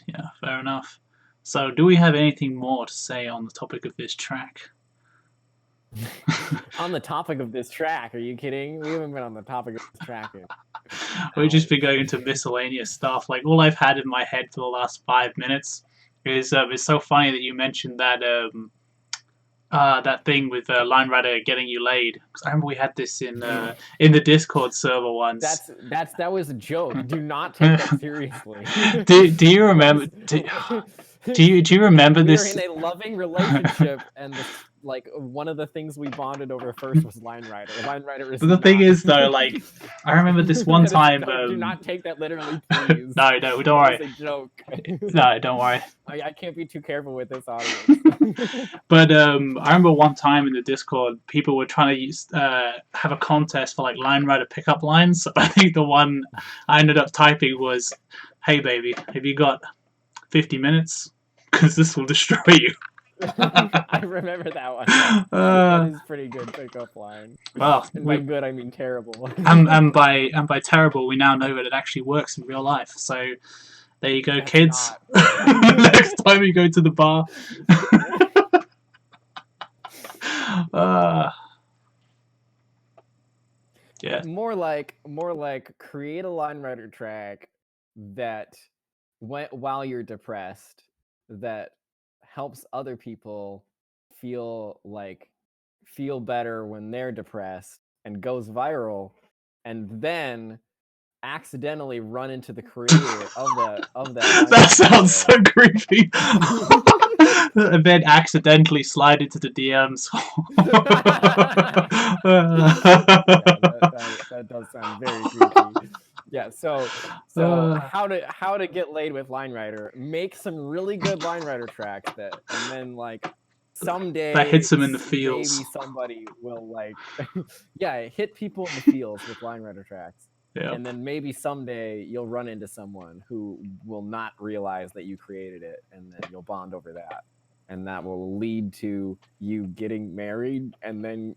Yeah, fair enough. So, do we have anything more to say on the topic of this track? On the topic of this track, are you kidding? We haven't been on the topic of this track in We've just been hours. going into miscellaneous stuff. Like, all I've had in my head for the last 5 minutes is it's so funny that you mentioned that thing with Line Rider getting you laid. Because I remember we had this in the Discord server once. That was a joke. Do not take that seriously. do you remember? Do you remember we this? are in a loving relationship, and like one of the things we bonded over first was Line Rider. Line Rider is. But the thing is, though, like I remember this one time. Do not take that literally, please. No, don't worry. It's a joke. No, don't worry. I can't be too careful with this audience. But I remember one time in the Discord, people were trying to have a contest for like Line Rider pickup lines. I think the one I ended up typing was, "Hey baby, have you got 50 minutes? Because this will destroy you." I remember that one. That is pretty good pickup line. Well, and by good I mean terrible. and by terrible, we now know that it actually works in real life. So there you go, kids. Next time you go to the bar. Yeah. More like create a Line Rider track that while you're depressed, that helps other people feel better when they're depressed and goes viral, and then accidentally run into the creator of that. That sounds so creepy. And then accidentally slide into the DMs. That does sound very creepy. Yeah, so how to get laid with Line Rider? Make some really good Line Rider tracks and then like someday that hits them in the feels. Maybe somebody will like, hit people in the feels with Line Rider tracks. Yeah. And then maybe someday you'll run into someone who will not realize that you created it, and then you'll bond over that. And that will lead to you getting married, and then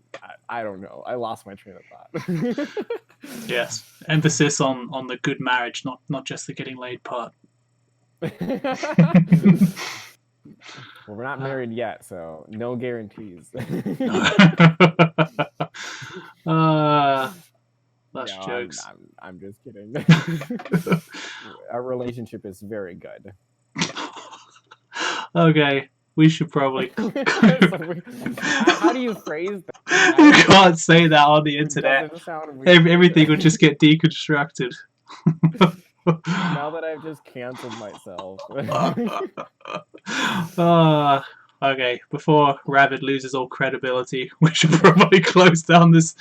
I don't know. I lost my train of thought. Yes, emphasis on the good marriage, not just the getting laid part. Well, we're not married yet, so no guarantees. That's jokes. I'm just kidding. Our relationship is very good. Okay, we should probably. How do you phrase that? You can't say that on the internet. Everything would just get deconstructed. Now that I've just canceled myself. Okay, before Rabid loses all credibility, we should probably close down this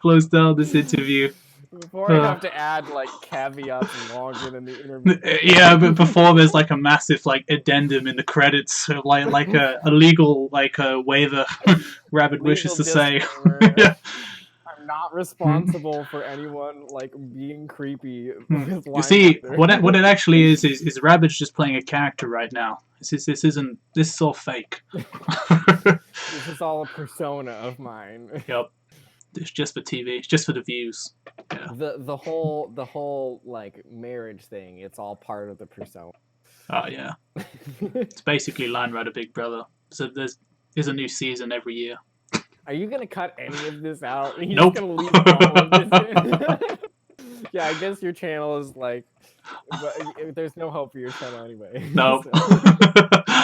interview. Before I have to add like caveats and login in the interview. Yeah, but before there's like a massive like addendum in the credits, like a legal like a waiver. Rabid wishes to say. Yeah. I'm not responsible for anyone like being creepy. You see, what it actually is Rabid's just playing a character right now. This is all fake. This is all a persona of mine. Yep. It's just for TV. It's just for the views. Yeah. The whole like marriage thing. It's all part of the persona. Oh yeah. It's basically Line Rider Big Brother. So there's a new season every year. Are you gonna cut any of this out? You're Nope. Just gonna leave all of this in? Yeah, I guess your channel is like. But there's no hope for your channel anyway. No. So.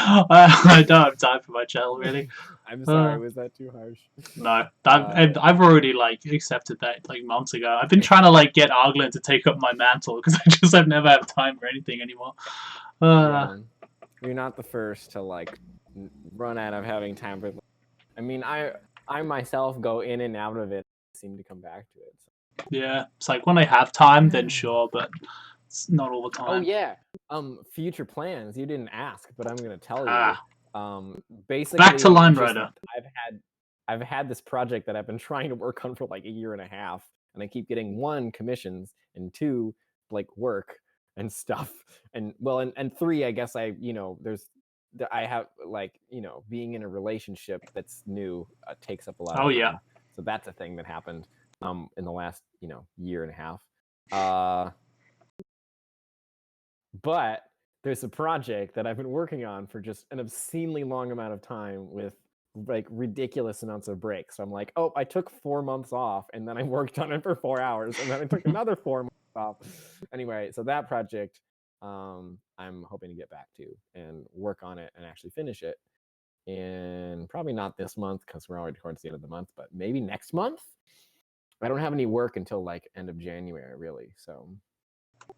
I don't have time for my channel really. I'm sorry, was that too harsh? No, I've already like accepted that like months ago. I've been trying to like get Arglen to take up my mantle because I've never had time for anything anymore. You're not the first to like run out of having time for. I mean, I myself go in and out of it. Seem to come back to it. So. Yeah, it's like when I have time, then sure, but it's not all the time. Oh yeah. Future plans. You didn't ask, but I'm gonna tell you. Basically, back to Line Rider. I've had this project that I've been trying to work on for like a year and a half, and I keep getting 1, commissions, and 2, like work and stuff, and 3, I guess I have like being in a relationship that's new takes up a lot of time. So that's a thing that happened in the last year and a half. But there's a project that I've been working on for just an obscenely long amount of time with like ridiculous amounts of breaks. So I'm like, oh, I took 4 months off and then I worked on it for 4 hours and then I took another 4 months off. Anyway, so that project I'm hoping to get back to and work on it and actually finish it. And probably not this month because we're already towards the end of the month, but maybe next month. I don't have any work until like end of January, really. So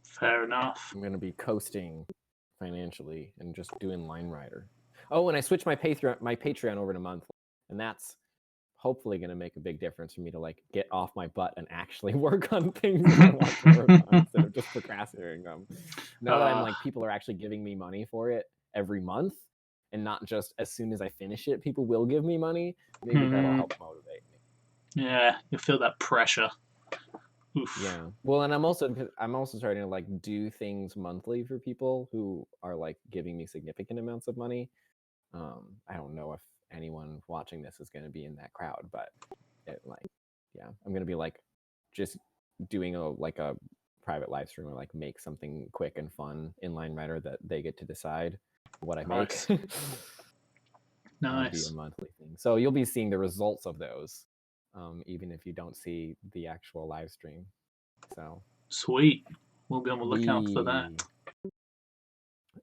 fair enough. I'm going to be coasting financially and just doing Line Rider. Oh, and I switched my Patreon over to monthly, and that's hopefully going to make a big difference for me to like get off my butt and actually work on things I want to work on instead of just procrastinating them. Now that I'm like, people are actually giving me money for it every month, and not just as soon as I finish it, people will give me money. Maybe that'll help motivate me. Yeah, you feel that pressure. Oof. Yeah. Well, and I'm also starting to like do things monthly for people who are like giving me significant amounts of money. I don't know if anyone watching this is going to be in that crowd, but I'm going to be like just doing a private live stream or like make something quick and fun in Line Rider that they get to decide what I make. Nice. Be a monthly thing. So you'll be seeing the results of those. Even if you don't see the actual live stream. So sweet. We'll be on the lookout for that.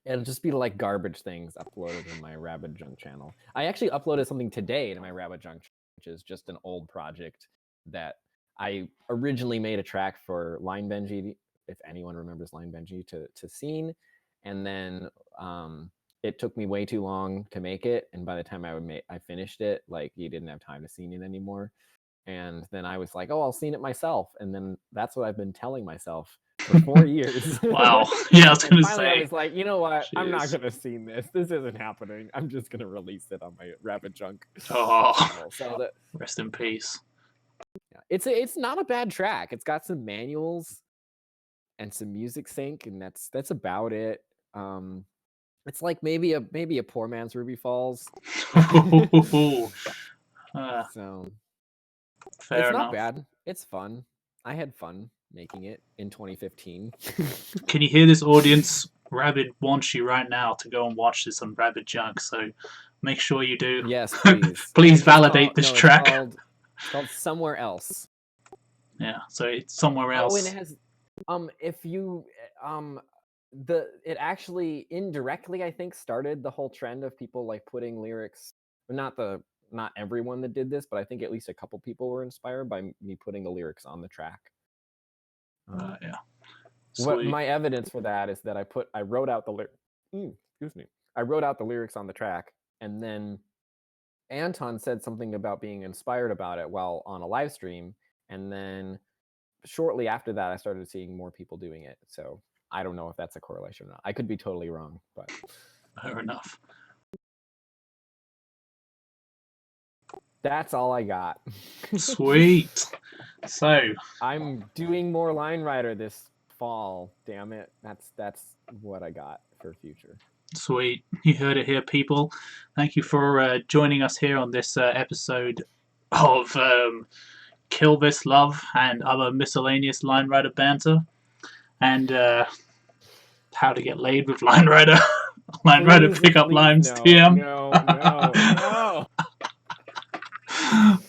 It'll just be like garbage things uploaded in my Rabid Junk channel. I actually uploaded something today to my Rabid Junk, which is just an old project that I originally made a track for Line Benji, if anyone remembers Line Benji, to scene. And then it took me way too long to make it. And by the time I finished it, like he didn't have time to scene it anymore. And then I was like, oh, I'll scene it myself. And then that's what I've been telling myself for 4 years. Wow. Yeah, I was going to say. I was like, you know what? Jeez. I'm not going to scene this. This isn't happening. I'm just going to release it on my Rabid Junk. Oh, so rest in peace. Yeah, it's not a bad track. It's got some manuals and some music sync, and that's about it. It's like maybe a poor man's Ruby Falls. So fair it's enough. not bad. It's fun. I had fun making it in 2015. Can you hear this, audience? Rabid wants you right now to go and watch this on Rabid Junk, so make sure you do. Yes, please. Please validate this track. It's called Somewhere Else. Yeah, so it's Somewhere Else. Oh, and it has if you it actually indirectly, I think, started the whole trend of people like putting lyrics, not everyone that did this, but I think at least a couple people were inspired by me putting the lyrics on the track. Yeah. What my evidence for that is that I wrote out the I wrote out the lyrics on the track, and then Anton said something about being inspired about it while on a live stream, and then shortly after that I started seeing more people doing it. So I don't know if that's a correlation or not. I could be totally wrong, but fair enough. That's all I got. Sweet. So I'm doing more Line Rider this fall. Damn it. That's what I got for future. Sweet. You heard it here, people. Thank you for joining us here on this episode of Kill This Love and other miscellaneous Line Rider banter. And how to get laid with Line Rider. Line Rider pickup lines TM. No.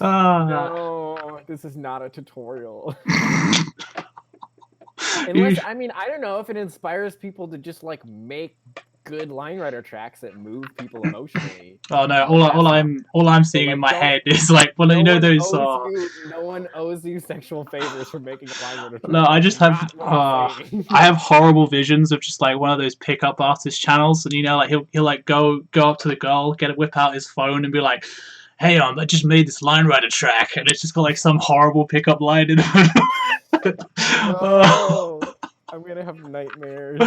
No, this is not a tutorial. Unless, I mean, I don't know if it inspires people to just like make good Line Rider tracks that move people emotionally. Oh no! All I'm seeing in my head is like, well, you know those. No one owes you sexual favors for making a Line Rider track. No, I just have. I have horrible visions of just like one of those pickup artist channels, and like he'll like go up to the girl, whip out his phone, and be like, hey, I just made this Line Rider track, and it's just got like some horrible pickup line in it. I'm gonna have nightmares.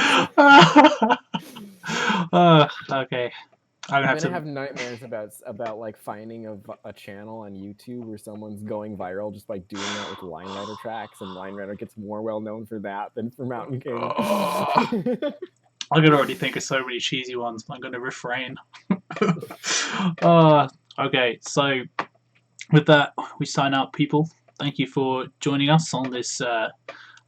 Okay. I'm gonna have nightmares about like finding a channel on YouTube where someone's going viral just by doing that with Line Rider tracks, and Line Rider gets more well known for that than for Mountain King. I could already think of so many cheesy ones, but I'm gonna refrain. Okay, so with that, we sign out, people. Thank you for joining us on this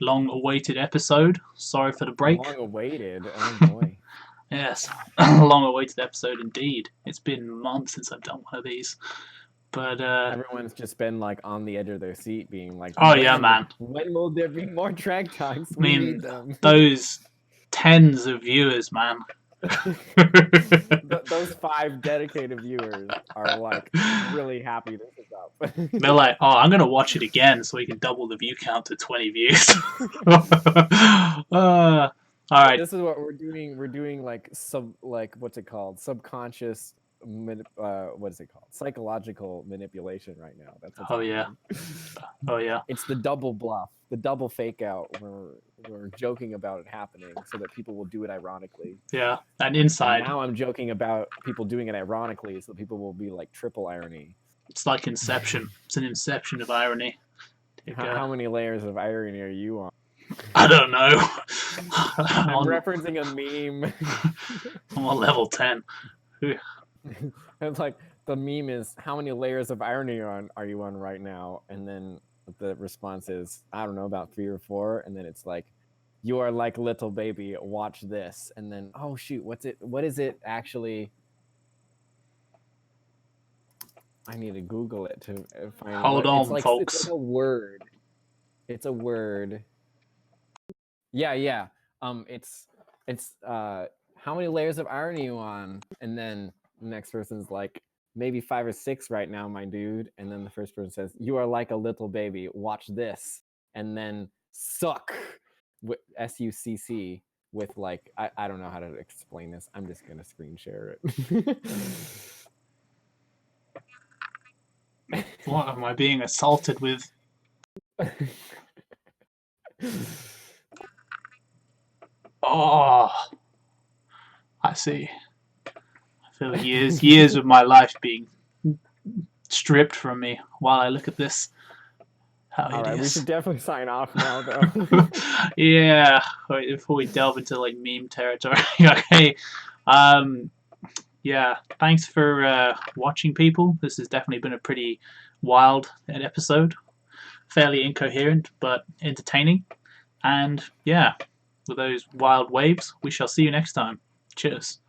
long-awaited episode. Sorry for the break. Long awaited. Oh boy. Yes, long-awaited episode indeed. It's been months since I've done one of these. But everyone's just been like on the edge of their seat, being like, oh yeah, man. When will there be more track talks? I mean, those tens of viewers, man. Those 5 dedicated viewers are like really happy this is up. They're like, oh, I'm gonna watch it again so we can double the view count to 20 views. All right. This is what we're doing. We're doing like what's it called? Subconscious. What is it called? Psychological manipulation right now. That's what's happening. Oh yeah. It's the double bluff, the double fake out. We're joking about it happening so that people will do it ironically. Yeah, and inside. And now I'm joking about people doing it ironically so that people will be like triple irony. It's like Inception. It's an inception of irony. How many layers of irony are you on? I don't know. I'm referencing a meme. I'm on level 10. It's like the meme is, how many layers of irony are you on right now? And then the response is, I don't know, about 3 or 4. And then it's like, you are like a little baby, watch this. And then, oh shoot, what is it actually? I need to Google it to find. Hold on, folks. It's a word. It's a word. Yeah. It's how many layers of irony are you on? And then the next person's like, maybe 5 or 6 right now, my dude. And then the first person says, you are like a little baby, watch this. And then suck, SUCC, with like, I don't know how to explain this. I'm just gonna screen share it. What am I being assaulted with? Oh, I see. I feel years of my life being stripped from me while I look at this. All right, we should definitely sign off now, though. Yeah, before we delve into like meme territory. Okay. Yeah, thanks for watching, people. This has definitely been a pretty wild episode. Fairly incoherent, but entertaining. And yeah, with those wild waves, we shall see you next time. Cheers.